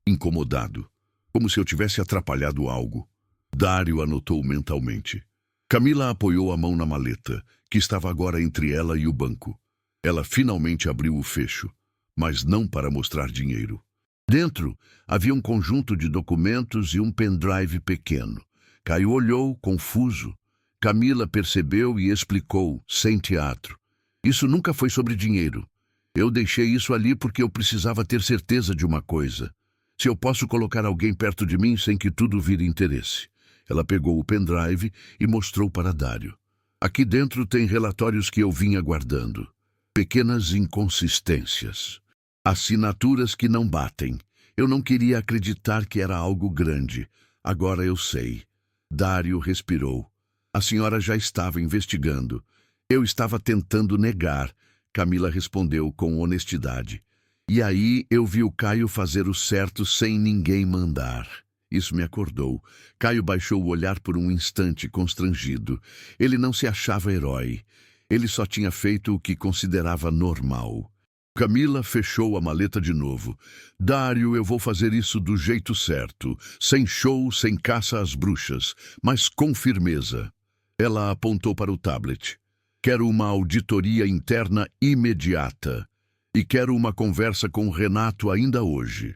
incomodado. Como se eu tivesse atrapalhado algo. Dário anotou mentalmente. Camila apoiou a mão na maleta, que estava agora entre ela e o banco. Ela finalmente abriu o fecho, mas não para mostrar dinheiro. Dentro havia um conjunto de documentos e um pendrive pequeno. Caio olhou, confuso. Camila percebeu e explicou, sem teatro. Isso nunca foi sobre dinheiro. Eu deixei isso ali porque eu precisava ter certeza de uma coisa. Se eu posso colocar alguém perto de mim sem que tudo vire interesse. Ela pegou o pendrive e mostrou para Dário. Aqui dentro tem relatórios que eu vinha guardando. Pequenas inconsistências. Assinaturas que não batem. Eu não queria acreditar que era algo grande. Agora eu sei. Dário respirou. A senhora já estava investigando. Eu estava tentando negar. Camila respondeu com honestidade. E aí eu vi o Caio fazer o certo sem ninguém mandar. Isso me acordou. Caio baixou o olhar por um instante, constrangido. Ele não se achava herói. Ele só tinha feito o que considerava normal. Camila fechou a maleta de novo. Dário, eu vou fazer isso do jeito certo. Sem show, sem caça às bruxas, mas com firmeza. Ela apontou para o tablet. Quero uma auditoria interna imediata. E quero uma conversa com Renato ainda hoje.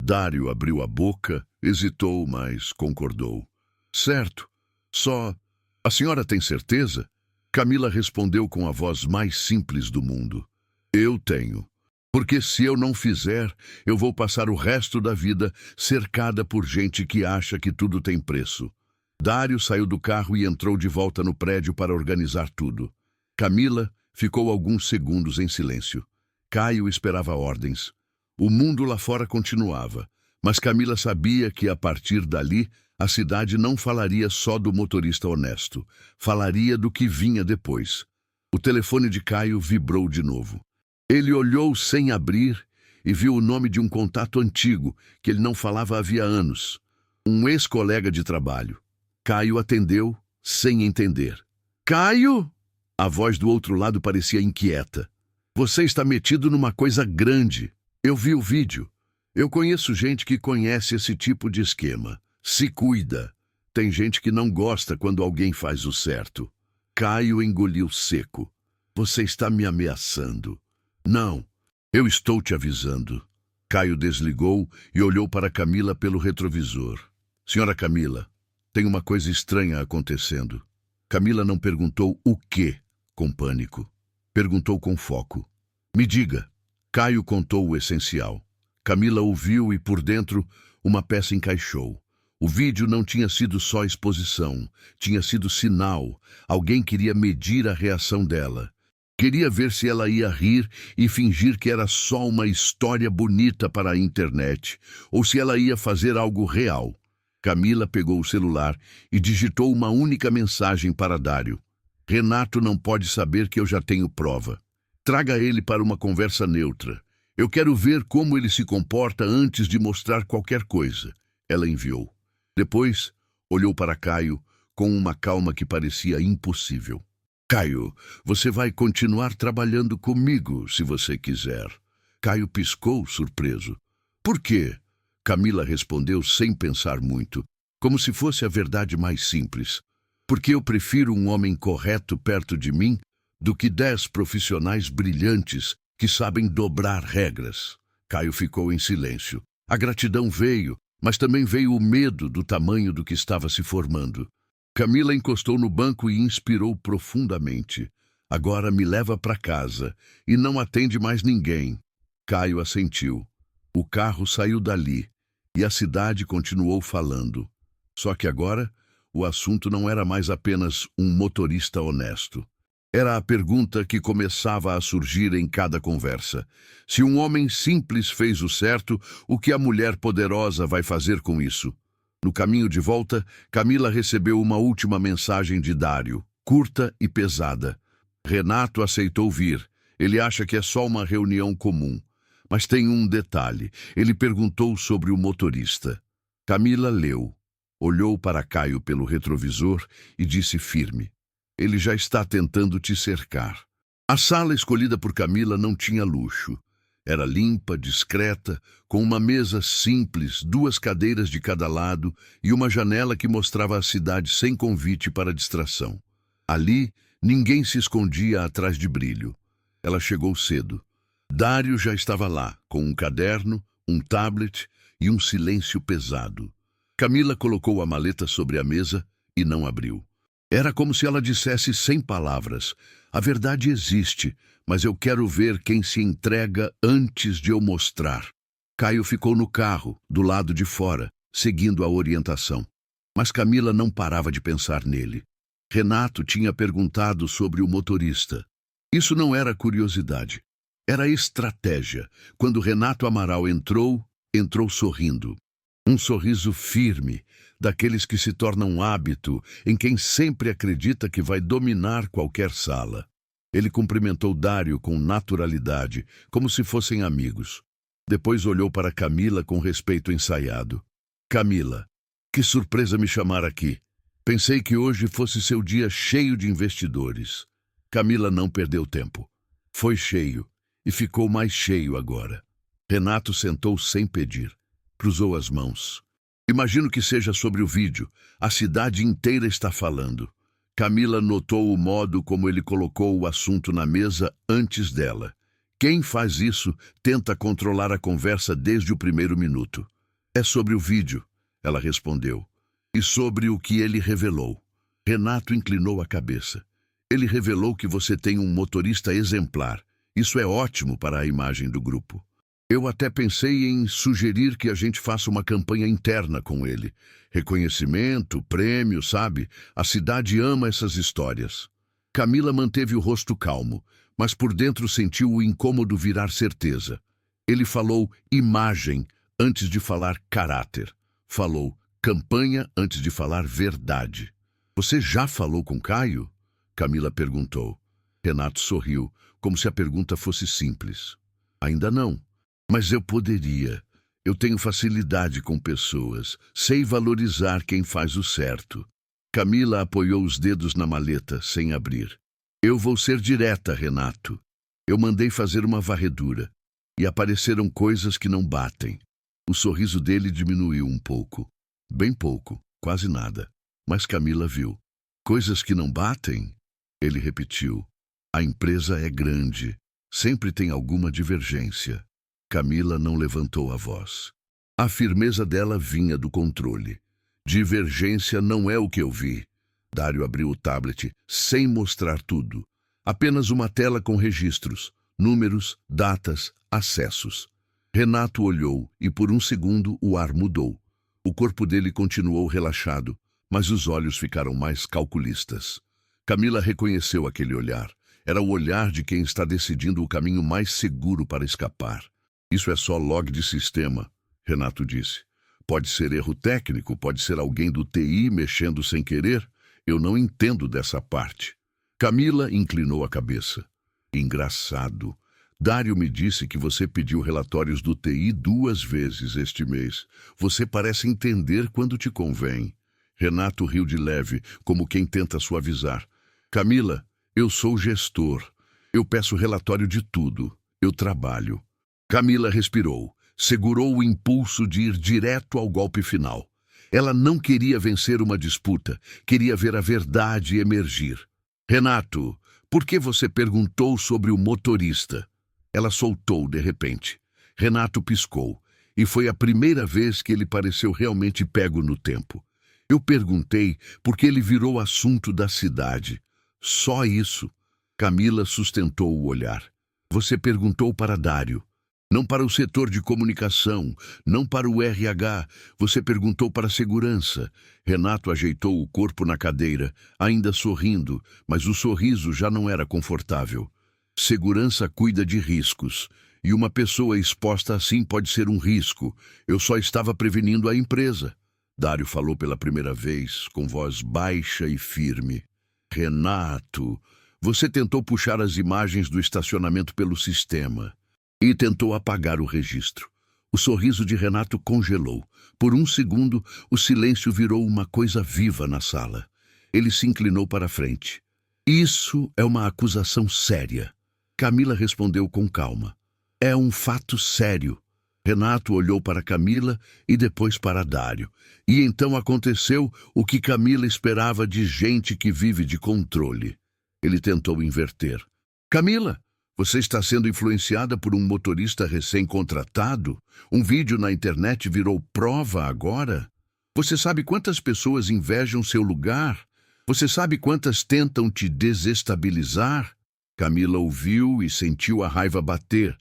Dário abriu a boca, hesitou, mas concordou. Certo. Só... A senhora tem certeza? Camila respondeu com a voz mais simples do mundo. Eu tenho. Porque se eu não fizer, eu vou passar o resto da vida cercada por gente que acha que tudo tem preço. Dário saiu do carro e entrou de volta no prédio para organizar tudo. Camila ficou alguns segundos em silêncio. Caio esperava ordens. O mundo lá fora continuava, mas Camila sabia que, a partir dali, a cidade não falaria só do motorista honesto, falaria do que vinha depois. O telefone de Caio vibrou de novo. Ele olhou sem abrir e viu o nome de um contato antigo, que ele não falava havia anos. Um ex-colega de trabalho. Caio atendeu, sem entender. Caio? A voz do outro lado parecia inquieta. Você está metido numa coisa grande. Eu vi o vídeo. Eu conheço gente que conhece esse tipo de esquema. Se cuida. Tem gente que não gosta quando alguém faz o certo. Caio engoliu seco. Você está me ameaçando. Não, eu estou te avisando. Caio desligou e olhou para Camila pelo retrovisor. Senhora Camila, tem uma coisa estranha acontecendo. Camila não perguntou o quê, com pânico. Perguntou com foco. Me diga. Caio contou o essencial. Camila ouviu e, por dentro, uma peça encaixou. O vídeo não tinha sido só exposição, tinha sido sinal. Alguém queria medir a reação dela. Queria ver se ela ia rir e fingir que era só uma história bonita para a internet, ou se ela ia fazer algo real. Camila pegou o celular e digitou uma única mensagem para Dário. Renato não pode saber que eu já tenho prova. Traga ele para uma conversa neutra. Eu quero ver como ele se comporta antes de mostrar qualquer coisa. Ela enviou. Depois, olhou para Caio com uma calma que parecia impossível. Caio, você vai continuar trabalhando comigo, se você quiser. Caio piscou, surpreso. Por quê? Camila respondeu sem pensar muito, como se fosse a verdade mais simples. Porque eu prefiro um homem correto perto de mim do que 10 profissionais brilhantes que sabem dobrar regras. Caio ficou em silêncio. A gratidão veio, mas também veio o medo do tamanho do que estava se formando. Camila encostou no banco e inspirou profundamente. Agora me leva para casa e não atende mais ninguém. Caio assentiu. O carro saiu dali e a cidade continuou falando. Só que agora o assunto não era mais apenas um motorista honesto. Era a pergunta que começava a surgir em cada conversa. Se um homem simples fez o certo, o que a mulher poderosa vai fazer com isso? No caminho de volta, Camila recebeu uma última mensagem de Dário, curta e pesada. Renato aceitou vir. Ele acha que é só uma reunião comum. Mas tem um detalhe. Ele perguntou sobre o motorista. Camila leu, olhou para Caio pelo retrovisor e disse firme. Ele já está tentando te cercar. A sala escolhida por Camila não tinha luxo. Era limpa, discreta, com uma mesa simples, 2 cadeiras de cada lado e uma janela que mostrava a cidade sem convite para distração. Ali, ninguém se escondia atrás de brilho. Ela chegou cedo. Dário já estava lá, com um caderno, um tablet e um silêncio pesado. Camila colocou a maleta sobre a mesa e não abriu. Era como se ela dissesse sem palavras: a verdade existe, mas eu quero ver quem se entrega antes de eu mostrar. Caio ficou no carro, do lado de fora, seguindo a orientação. Mas Camila não parava de pensar nele. Renato tinha perguntado sobre o motorista. Isso não era curiosidade. Era estratégia. Quando Renato Amaral entrou sorrindo. Um sorriso firme, daqueles que se tornam hábito, em quem sempre acredita que vai dominar qualquer sala. Ele cumprimentou Dário com naturalidade, como se fossem amigos. Depois olhou para Camila com respeito ensaiado. Camila, que surpresa me chamar aqui. Pensei que hoje fosse seu dia cheio de investidores. Camila não perdeu tempo. Foi cheio, e ficou mais cheio agora. Renato sentou sem pedir. Cruzou as mãos. Imagino que seja sobre o vídeo. A cidade inteira está falando. Camila notou o modo como ele colocou o assunto na mesa antes dela. Quem faz isso tenta controlar a conversa desde o primeiro minuto. É sobre o vídeo, ela respondeu. E sobre o que ele revelou. Renato inclinou a cabeça. Ele revelou que você tem um motorista exemplar. Isso é ótimo para a imagem do grupo. Eu até pensei em sugerir que a gente faça uma campanha interna com ele. Reconhecimento, prêmio, sabe? A cidade ama essas histórias. Camila manteve o rosto calmo, mas por dentro sentiu o incômodo virar certeza. Ele falou imagem antes de falar caráter. Falou campanha antes de falar verdade. Você já falou com Caio? Camila perguntou. Renato sorriu, como se a pergunta fosse simples. Ainda não, mas eu poderia. Eu tenho facilidade com pessoas. Sei valorizar quem faz o certo. Camila apoiou os dedos na maleta, sem abrir. Eu vou ser direta, Renato. Eu mandei fazer uma varredura. E apareceram coisas que não batem. O sorriso dele diminuiu um pouco. Bem pouco, quase nada. Mas Camila viu. Coisas que não batem? Ele repetiu. A empresa é grande. Sempre tem alguma divergência. Camila não levantou a voz. A firmeza dela vinha do controle. Divergência não é o que eu vi. Dário abriu o tablet, sem mostrar tudo. Apenas uma tela com registros, números, datas, acessos. Renato olhou e por um segundo o ar mudou. O corpo dele continuou relaxado, mas os olhos ficaram mais calculistas. Camila reconheceu aquele olhar. Era o olhar de quem está decidindo o caminho mais seguro para escapar. Isso é só log de sistema, Renato disse. Pode ser erro técnico, pode ser alguém do TI mexendo sem querer. Eu não entendo dessa parte. Camila inclinou a cabeça. Engraçado. Dário me disse que você pediu relatórios do TI 2 vezes este mês. Você parece entender quando te convém. Renato riu de leve, como quem tenta suavizar. Camila, eu sou gestor. Eu peço relatório de tudo. Eu trabalho. Camila respirou. Segurou o impulso de ir direto ao golpe final. Ela não queria vencer uma disputa, queria ver a verdade emergir. Renato, por que você perguntou sobre o motorista? Ela soltou de repente. Renato piscou, e foi a primeira vez que ele pareceu realmente pego no tempo. Eu perguntei porque ele virou assunto da cidade. Só isso. Camila sustentou o olhar. Você perguntou para Dário. Não para o setor de comunicação, não para o RH. Você perguntou para a segurança. Renato ajeitou o corpo na cadeira, ainda sorrindo, mas o sorriso já não era confortável. Segurança cuida de riscos, e uma pessoa exposta assim pode ser um risco. Eu só estava prevenindo a empresa. Dário falou pela primeira vez, com voz baixa e firme. Renato, você tentou puxar as imagens do estacionamento pelo sistema. E tentou apagar o registro. O sorriso de Renato congelou. Por um segundo, o silêncio virou uma coisa viva na sala. Ele se inclinou para a frente. Isso é uma acusação séria. Camila respondeu com calma. É um fato sério. Renato olhou para Camila e depois para Dário. E então aconteceu o que Camila esperava de gente que vive de controle. Ele tentou inverter. Camila! Você está sendo influenciada por um motorista recém-contratado? Um vídeo na internet virou prova agora? Você sabe quantas pessoas invejam seu lugar? Você sabe quantas tentam te desestabilizar? Camila ouviu e sentiu a raiva bater,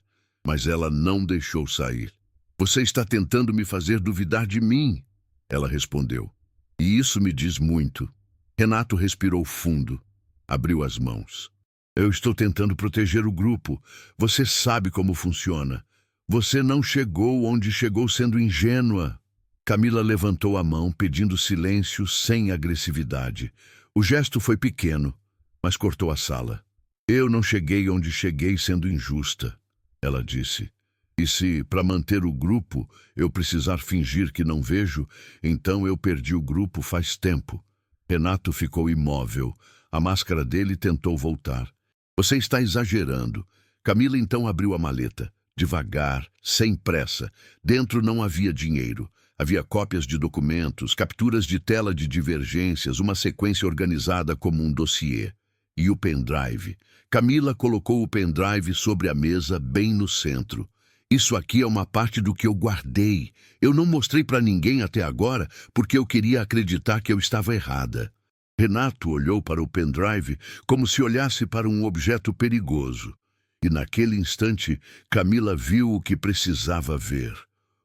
mas ela não deixou sair. Você está tentando me fazer duvidar de mim, ela respondeu. E isso me diz muito. Renato respirou fundo, abriu as mãos. Eu estou tentando proteger o grupo. Você sabe como funciona. Você não chegou onde chegou sendo ingênua. Camila levantou a mão, pedindo silêncio sem agressividade. O gesto foi pequeno, mas cortou a sala. Eu não cheguei onde cheguei sendo injusta, ela disse. E se, para manter o grupo, eu precisar fingir que não vejo, então eu perdi o grupo faz tempo. Renato ficou imóvel. A máscara dele tentou voltar. Você está exagerando. Camila então abriu a maleta. Devagar, sem pressa. Dentro não havia dinheiro. Havia cópias de documentos, capturas de tela de divergências, uma sequência organizada como um dossiê. E o pendrive. Camila colocou o pendrive sobre a mesa, bem no centro. Isso aqui é uma parte do que eu guardei. Eu não mostrei para ninguém até agora porque eu queria acreditar que eu estava errada. Renato olhou para o pendrive como se olhasse para um objeto perigoso. E naquele instante, Camila viu o que precisava ver.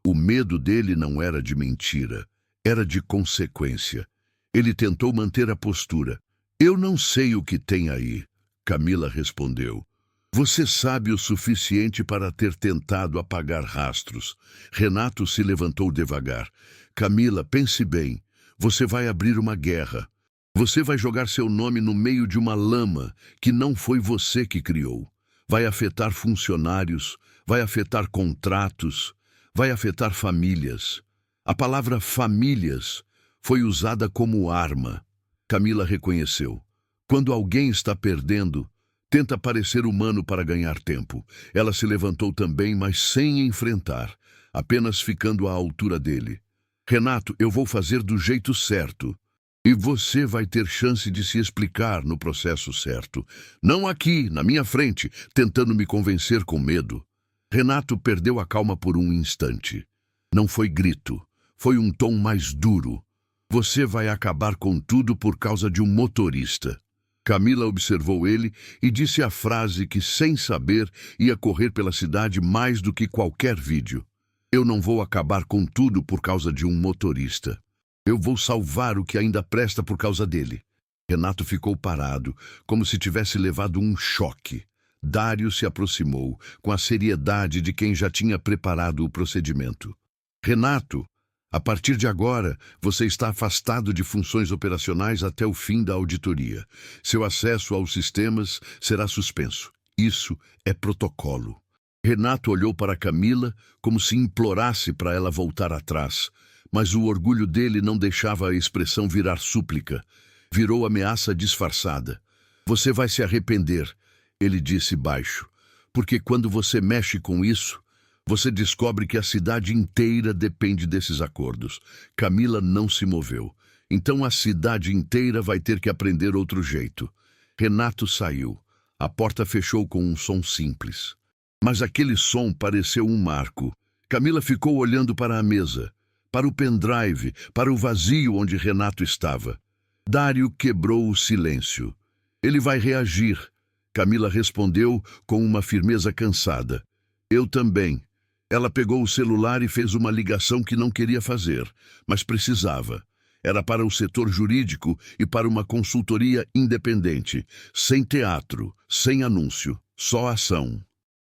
O medo dele não era de mentira, era de consequência. Ele tentou manter a postura. Eu não sei o que tem aí, Camila respondeu. Você sabe o suficiente para ter tentado apagar rastros. Renato se levantou devagar. Camila, pense bem. Você vai abrir uma guerra. Você vai jogar seu nome no meio de uma lama que não foi você que criou. Vai afetar funcionários, vai afetar contratos, vai afetar famílias. A palavra famílias foi usada como arma. Camila reconheceu. Quando alguém está perdendo, tenta parecer humano para ganhar tempo. Ela se levantou também, mas sem enfrentar, apenas ficando à altura dele. Renato, eu vou fazer do jeito certo. E você vai ter chance de se explicar no processo certo. Não aqui, na minha frente, tentando me convencer com medo. Renato perdeu a calma por um instante. Não foi grito, foi um tom mais duro. Você vai acabar com tudo por causa de um motorista. Camila observou ele e disse a frase que, sem saber, ia correr pela cidade mais do que qualquer vídeo. Eu não vou acabar com tudo por causa de um motorista. Eu vou salvar o que ainda presta por causa dele. Renato ficou parado, como se tivesse levado um choque. Dário se aproximou, com a seriedade de quem já tinha preparado o procedimento. Renato, a partir de agora, você está afastado de funções operacionais até o fim da auditoria. Seu acesso aos sistemas será suspenso. Isso é protocolo. Renato olhou para Camila como se implorasse para ela voltar atrás, mas o orgulho dele não deixava a expressão virar súplica. Virou ameaça disfarçada. Você vai se arrepender, ele disse baixo, porque quando você mexe com isso, você descobre que a cidade inteira depende desses acordos. Camila não se moveu. Então a cidade inteira vai ter que aprender outro jeito. Renato saiu. A porta fechou com um som simples. Mas aquele som pareceu um marco. Camila ficou olhando para a mesa, para o pendrive, para o vazio onde Renato estava. Dário quebrou o silêncio. Ele vai reagir. Camila respondeu com uma firmeza cansada. Eu também. Ela pegou o celular e fez uma ligação que não queria fazer, mas precisava. Era para o setor jurídico e para uma consultoria independente, sem teatro, sem anúncio, só ação.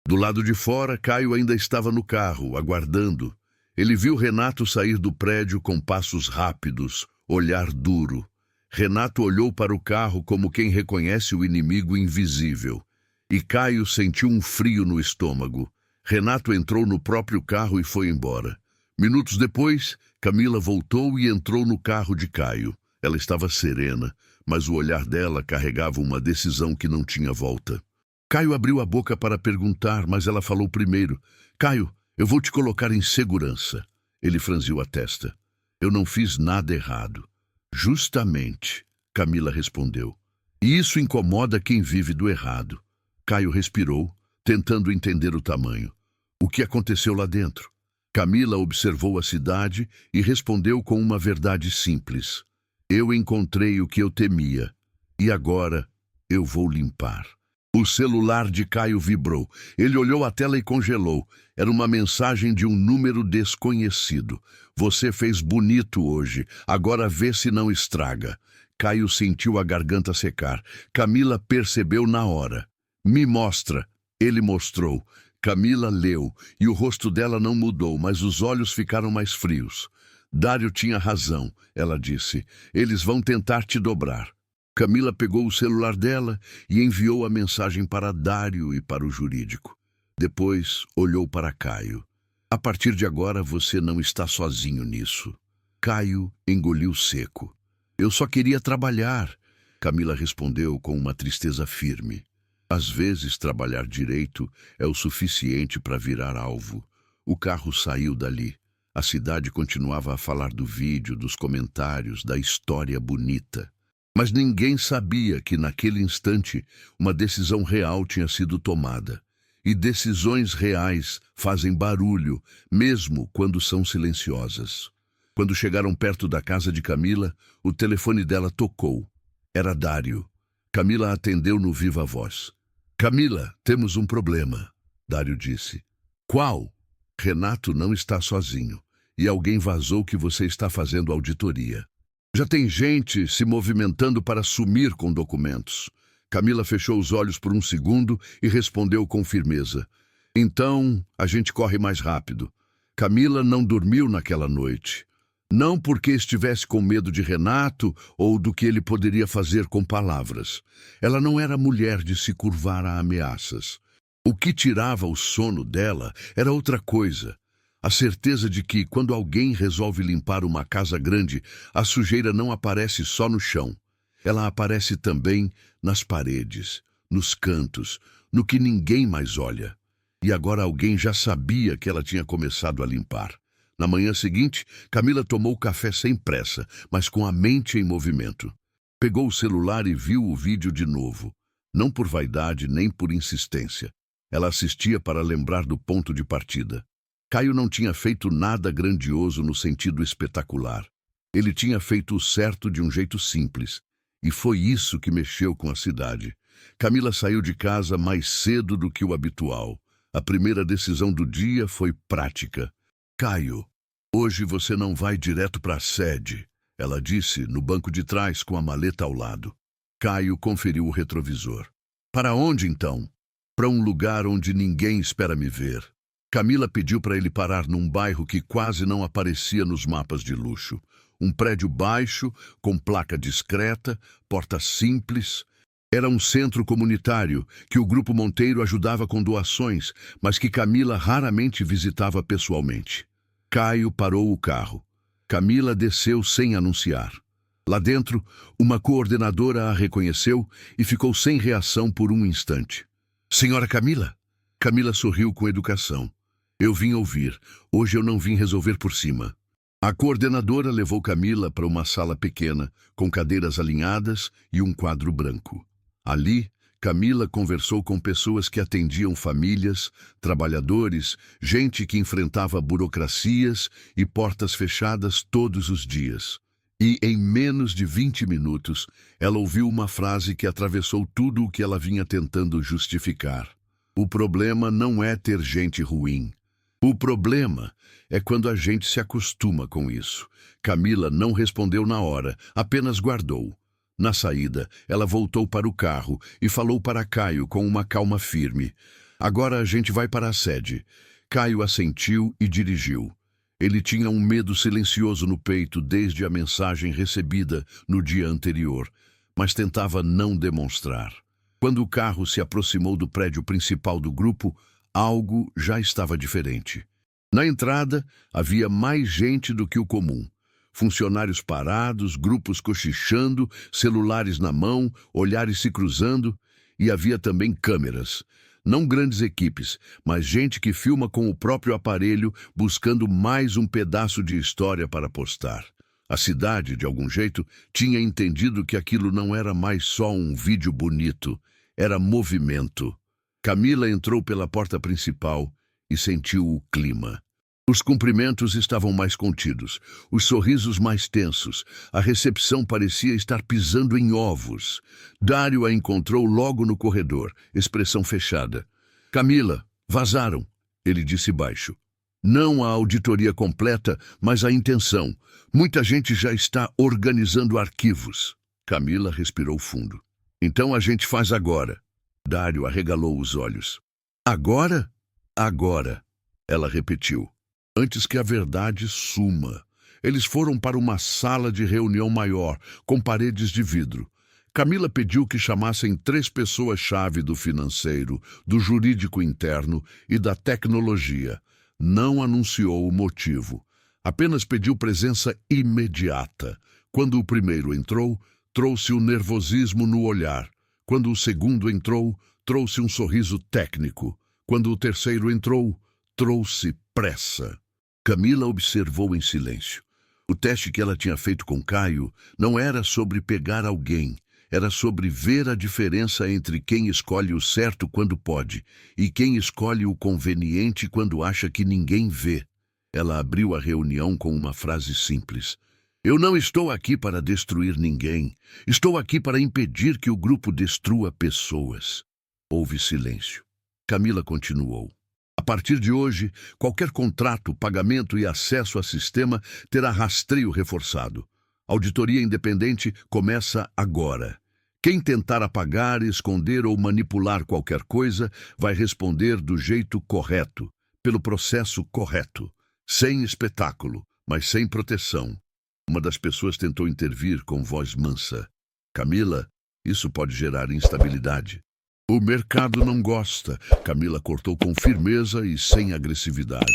Do lado de fora, Caio ainda estava no carro, aguardando. Ele viu Renato sair do prédio com passos rápidos, olhar duro. Renato olhou para o carro como quem reconhece o inimigo invisível. E Caio sentiu um frio no estômago. Renato entrou no próprio carro e foi embora. Minutos depois, Camila voltou e entrou no carro de Caio. Ela estava serena, mas o olhar dela carregava uma decisão que não tinha volta. Caio abriu a boca para perguntar, mas ela falou primeiro. Caio, eu vou te colocar em segurança. Ele franziu a testa. Eu não fiz nada errado. Justamente, Camila respondeu. E isso incomoda quem vive do errado. Caio respirou, tentando entender o tamanho. O que aconteceu lá dentro? Camila observou a cidade e respondeu com uma verdade simples. Eu encontrei o que eu temia, e agora eu vou limpar. O celular de Caio vibrou. Ele olhou a tela e congelou. Era uma mensagem de um número desconhecido. Você fez bonito hoje, agora vê se não estraga. Caio sentiu a garganta secar. Camila percebeu na hora. Me mostra. Ele mostrou. Camila leu, e o rosto dela não mudou, mas os olhos ficaram mais frios. Dário tinha razão, ela disse. Eles vão tentar te dobrar. Camila pegou o celular dela e enviou a mensagem para Dário e para o jurídico. Depois olhou para Caio. A partir de agora você não está sozinho nisso. Caio engoliu seco. Eu só queria trabalhar, Camila respondeu com uma tristeza firme. Às vezes, trabalhar direito é o suficiente para virar alvo. O carro saiu dali. A cidade continuava a falar do vídeo, dos comentários, da história bonita. Mas ninguém sabia que, naquele instante, uma decisão real tinha sido tomada. E decisões reais fazem barulho, mesmo quando são silenciosas. Quando chegaram perto da casa de Camila, o telefone dela tocou. Era Dário. Camila atendeu no viva voz. Camila, temos um problema, Dário disse. Qual? Renato não está sozinho. E alguém vazou que você está fazendo auditoria. Já tem gente se movimentando para sumir com documentos. Camila fechou os olhos por um segundo e respondeu com firmeza. Então, a gente corre mais rápido. Camila não dormiu naquela noite. Não porque estivesse com medo de Renato ou do que ele poderia fazer com palavras. Ela não era mulher de se curvar a ameaças. O que tirava o sono dela era outra coisa. A certeza de que, quando alguém resolve limpar uma casa grande, a sujeira não aparece só no chão. Ela aparece também nas paredes, nos cantos, no que ninguém mais olha. E agora alguém já sabia que ela tinha começado a limpar. Na manhã seguinte, Camila tomou café sem pressa, mas com a mente em movimento. Pegou o celular e viu o vídeo de novo. Não por vaidade nem por insistência. Ela assistia para lembrar do ponto de partida. Caio não tinha feito nada grandioso no sentido espetacular. Ele tinha feito o certo de um jeito simples. E foi isso que mexeu com a cidade. Camila saiu de casa mais cedo do que o habitual. A primeira decisão do dia foi prática. Caio, hoje você não vai direto para a sede, ela disse no banco de trás com a maleta ao lado. Caio conferiu o retrovisor. Para onde então? Para um lugar onde ninguém espera me ver. Camila pediu para ele parar num bairro que quase não aparecia nos mapas de luxo. Um prédio baixo, com placa discreta, porta simples. Era um centro comunitário que o Grupo Monteiro ajudava com doações, mas que Camila raramente visitava pessoalmente. Caio parou o carro. Camila desceu sem anunciar. Lá dentro, uma coordenadora a reconheceu e ficou sem reação por um instante. Senhora Camila? Camila sorriu com educação. Eu vim ouvir. Hoje eu não vim resolver por cima. A coordenadora levou Camila para uma sala pequena, com cadeiras alinhadas e um quadro branco. Ali, Camila conversou com pessoas que atendiam famílias, trabalhadores, gente que enfrentava burocracias e portas fechadas todos os dias. E, em menos de 20 minutos, ela ouviu uma frase que atravessou tudo o que ela vinha tentando justificar. O problema não é ter gente ruim. O problema é quando a gente se acostuma com isso. Camila não respondeu na hora, apenas guardou. Na saída, ela voltou para o carro e falou para Caio com uma calma firme. Agora a gente vai para a sede. Caio assentiu e dirigiu. Ele tinha um medo silencioso no peito desde a mensagem recebida no dia anterior, mas tentava não demonstrar. Quando o carro se aproximou do prédio principal do grupo, algo já estava diferente. Na entrada, havia mais gente do que o comum. Funcionários parados, grupos cochichando, celulares na mão, olhares se cruzando, e havia também câmeras. Não grandes equipes, mas gente que filma com o próprio aparelho, buscando mais um pedaço de história para postar. A cidade, de algum jeito, tinha entendido que aquilo não era mais só um vídeo bonito, era movimento. Camila entrou pela porta principal e sentiu o clima. Os cumprimentos estavam mais contidos, os sorrisos mais tensos. A recepção parecia estar pisando em ovos. Dário a encontrou logo no corredor, expressão fechada. Camila, vazaram, ele disse baixo. Não a auditoria completa, mas a intenção. Muita gente já está organizando arquivos. Camila respirou fundo. Então a gente faz agora. Dário arregalou os olhos. Agora? Agora, ela repetiu. Antes que a verdade suma. Eles foram para uma sala de reunião maior, com paredes de vidro. Camila pediu que chamassem 3 pessoas-chave do financeiro, do jurídico interno e da tecnologia. Não anunciou o motivo. Apenas pediu presença imediata. Quando o primeiro entrou, trouxe o nervosismo no olhar. Quando o segundo entrou, trouxe um sorriso técnico. Quando o terceiro entrou, trouxe pressa. Camila observou em silêncio. O teste que ela tinha feito com Caio não era sobre pegar alguém, era sobre ver a diferença entre quem escolhe o certo quando pode e quem escolhe o conveniente quando acha que ninguém vê. Ela abriu a reunião com uma frase simples. Eu não estou aqui para destruir ninguém. Estou aqui para impedir que o grupo destrua pessoas. Houve silêncio. Camila continuou. A partir de hoje, qualquer contrato, pagamento e acesso a sistema terá rastreio reforçado. Auditoria independente começa agora. Quem tentar apagar, esconder ou manipular qualquer coisa vai responder do jeito correto, pelo processo correto, sem espetáculo, mas sem proteção. Uma das pessoas tentou intervir com voz mansa. Camila, isso pode gerar instabilidade. O mercado não gosta. Camila cortou com firmeza e sem agressividade.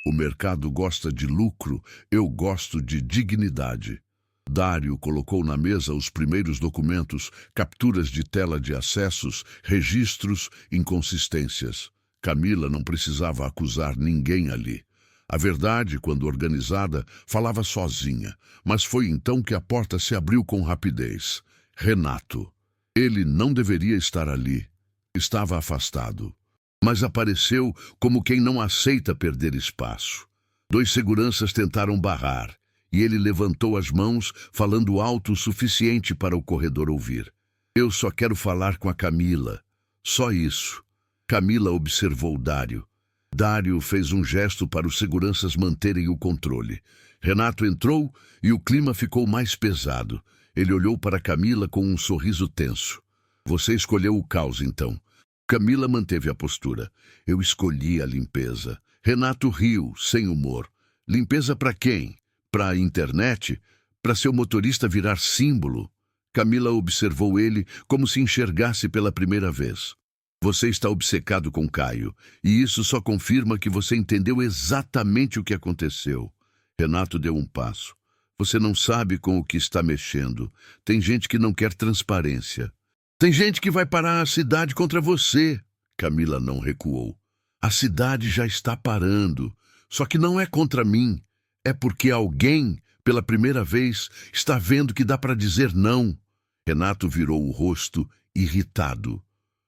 O mercado gosta de lucro, eu gosto de dignidade. Dário colocou na mesa os primeiros documentos, capturas de tela de acessos, registros, inconsistências. Camila não precisava acusar ninguém ali. A verdade, quando organizada, falava sozinha, mas foi então que a porta se abriu com rapidez. Renato. Ele não deveria estar ali. Estava afastado. Mas apareceu como quem não aceita perder espaço. 2 seguranças tentaram barrar, e ele levantou as mãos, falando alto o suficiente para o corredor ouvir. Eu só quero falar com a Camila. Só isso. Camila observou Dário. Dário fez um gesto para os seguranças manterem o controle. Renato entrou e o clima ficou mais pesado. Ele olhou para Camila com um sorriso tenso. Você escolheu o caos, então. Camila manteve a postura. Eu escolhi a limpeza. Renato riu, sem humor. Limpeza para quem? Para a internet? Para seu motorista virar símbolo? Camila observou ele como se enxergasse pela primeira vez. Você está obcecado com Caio, e isso só confirma que você entendeu exatamente o que aconteceu. Renato deu um passo. Você não sabe com o que está mexendo. Tem gente que não quer transparência. Tem gente que vai parar a cidade contra você. Camila não recuou. A cidade já está parando. Só que não é contra mim. É porque alguém, pela primeira vez, está vendo que dá para dizer não. Renato virou o rosto, irritado.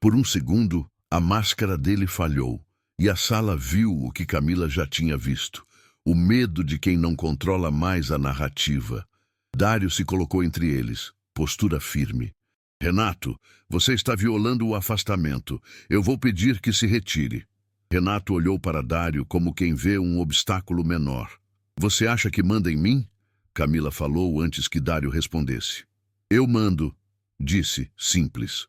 Por um segundo, a máscara dele falhou, e a sala viu o que Camila já tinha visto. O medo de quem não controla mais a narrativa. Dário se colocou entre eles, postura firme. Renato, você está violando o afastamento. Eu vou pedir que se retire. Renato olhou para Dário como quem vê um obstáculo menor. Você acha que manda em mim? Camila falou antes que Dário respondesse. Eu mando, disse, simples.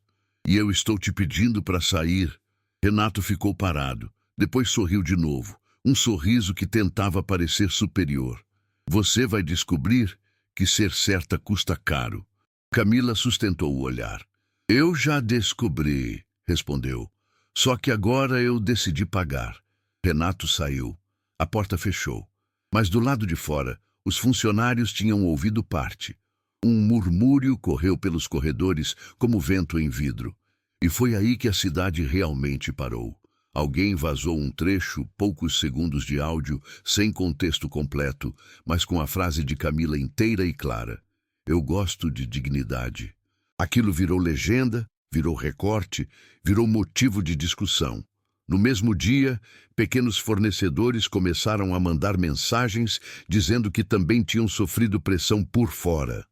E eu estou te pedindo para sair. Renato ficou parado. Depois sorriu de novo. Um sorriso que tentava parecer superior. Você vai descobrir que ser certa custa caro. Camila sustentou o olhar. Eu já descobri, respondeu. Só que agora eu decidi pagar. Renato saiu. A porta fechou. Mas do lado de fora, os funcionários tinham ouvido parte. Um murmúrio correu pelos corredores como vento em vidro. E foi aí que a cidade realmente parou. Alguém vazou um trecho, poucos segundos de áudio, sem contexto completo, mas com a frase de Camila inteira e clara. Eu gosto de dignidade. Aquilo virou legenda, virou recorte, virou motivo de discussão. No mesmo dia, pequenos fornecedores começaram a mandar mensagens dizendo que também tinham sofrido pressão por fora.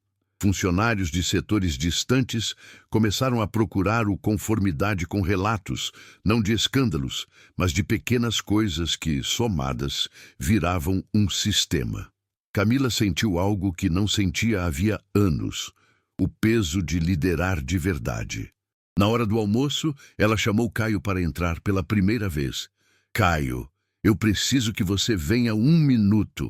Funcionários de setores distantes começaram a procurar o conformidade com relatos, não de escândalos, mas de pequenas coisas que, somadas, viravam um sistema. Camila sentiu algo que não sentia havia anos, o peso de liderar de verdade. Na hora do almoço, ela chamou Caio para entrar pela primeira vez. Caio, eu preciso que você venha 1 minuto.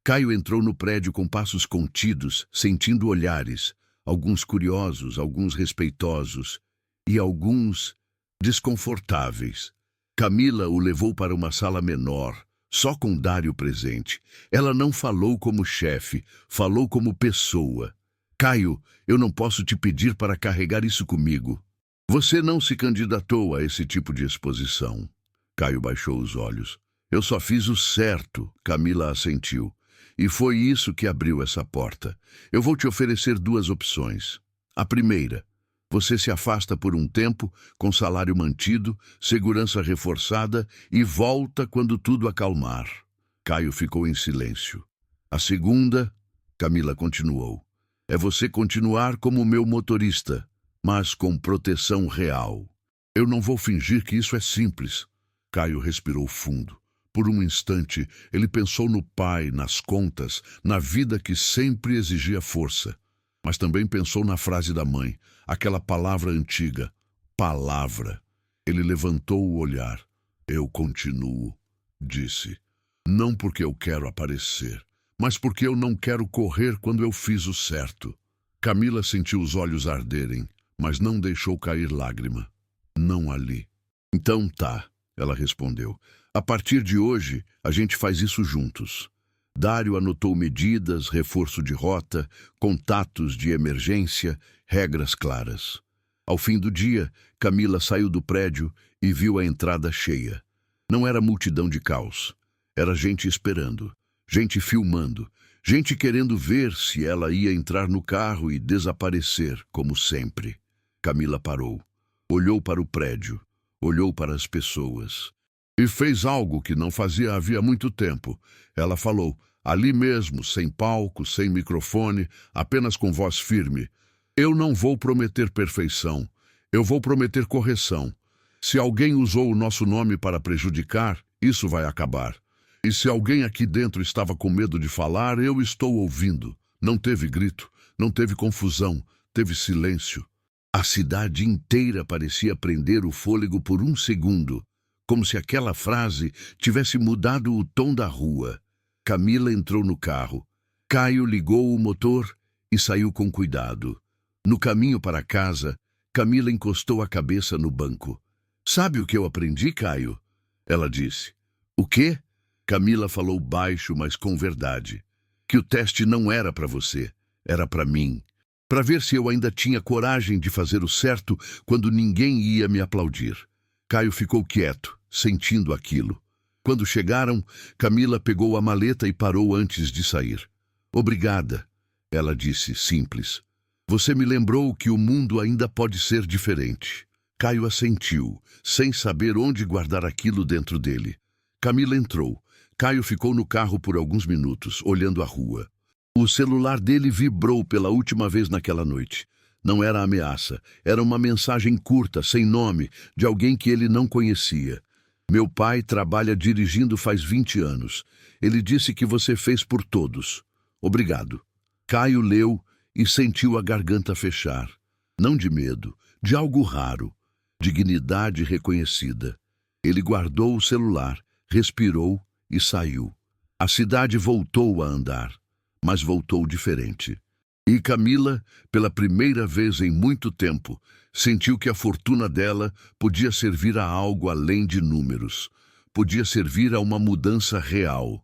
Caio entrou no prédio com passos contidos, sentindo olhares, alguns curiosos, alguns respeitosos e alguns desconfortáveis. Camila o levou para uma sala menor, só com Dário presente. Ela não falou como chefe, falou como pessoa. Caio, eu não posso te pedir para carregar isso comigo. Você não se candidatou a esse tipo de exposição. Caio baixou os olhos. Eu só fiz o certo, Camila assentiu. E foi isso que abriu essa porta. Eu vou te oferecer 2 opções. A primeira, você se afasta por um tempo, com salário mantido, segurança reforçada e volta quando tudo acalmar. Caio ficou em silêncio. A segunda, Camila continuou. É você continuar como meu motorista, mas com proteção real. Eu não vou fingir que isso é simples. Caio respirou fundo. Por um instante, ele pensou no pai, nas contas, na vida que sempre exigia força. Mas também pensou na frase da mãe, aquela palavra antiga, palavra. Ele levantou o olhar. Eu continuo, disse. Não porque eu quero aparecer, mas porque eu não quero correr quando eu fiz o certo. Camila sentiu os olhos arderem, mas não deixou cair lágrima. Não ali. Então tá, ela respondeu. A partir de hoje, a gente faz isso juntos. Dário anotou medidas, reforço de rota, contatos de emergência, regras claras. Ao fim do dia, Camila saiu do prédio e viu a entrada cheia. Não era multidão de caos. Era gente esperando, gente filmando, gente querendo ver se ela ia entrar no carro e desaparecer, como sempre. Camila parou, olhou para o prédio, olhou para as pessoas. E fez algo que não fazia havia muito tempo. Ela falou, ali mesmo, sem palco, sem microfone, apenas com voz firme. Eu não vou prometer perfeição, eu vou prometer correção. Se alguém usou o nosso nome para prejudicar, isso vai acabar. E se alguém aqui dentro estava com medo de falar, eu estou ouvindo. Não teve grito, não teve confusão, teve silêncio. A cidade inteira parecia prender o fôlego por um segundo, como se aquela frase tivesse mudado o tom da rua. Camila entrou no carro. Caio ligou o motor e saiu com cuidado. No caminho para casa, Camila encostou a cabeça no banco. Sabe o que eu aprendi, Caio? Ela disse. O quê? Camila falou baixo, mas com verdade. Que o teste não era para você, era para mim. Para ver se eu ainda tinha coragem de fazer o certo quando ninguém ia me aplaudir. Caio ficou quieto, sentindo aquilo. Quando chegaram, Camila pegou a maleta e parou antes de sair. Obrigada, ela disse, simples. Você me lembrou que o mundo ainda pode ser diferente. Caio assentiu, sem saber onde guardar aquilo dentro dele. Camila entrou. Caio ficou no carro por alguns minutos, olhando a rua. O celular dele vibrou pela última vez naquela noite. Não era ameaça, era uma mensagem curta, sem nome, de alguém que ele não conhecia. Meu pai trabalha dirigindo faz 20 anos. Ele disse que você fez por todos. Obrigado. Caio leu e sentiu a garganta fechar. Não de medo, de algo raro. Dignidade reconhecida. Ele guardou o celular, respirou e saiu. A cidade voltou a andar, mas voltou diferente. E Camila, pela primeira vez em muito tempo, sentiu que a fortuna dela podia servir a algo além de números. Podia servir a uma mudança real.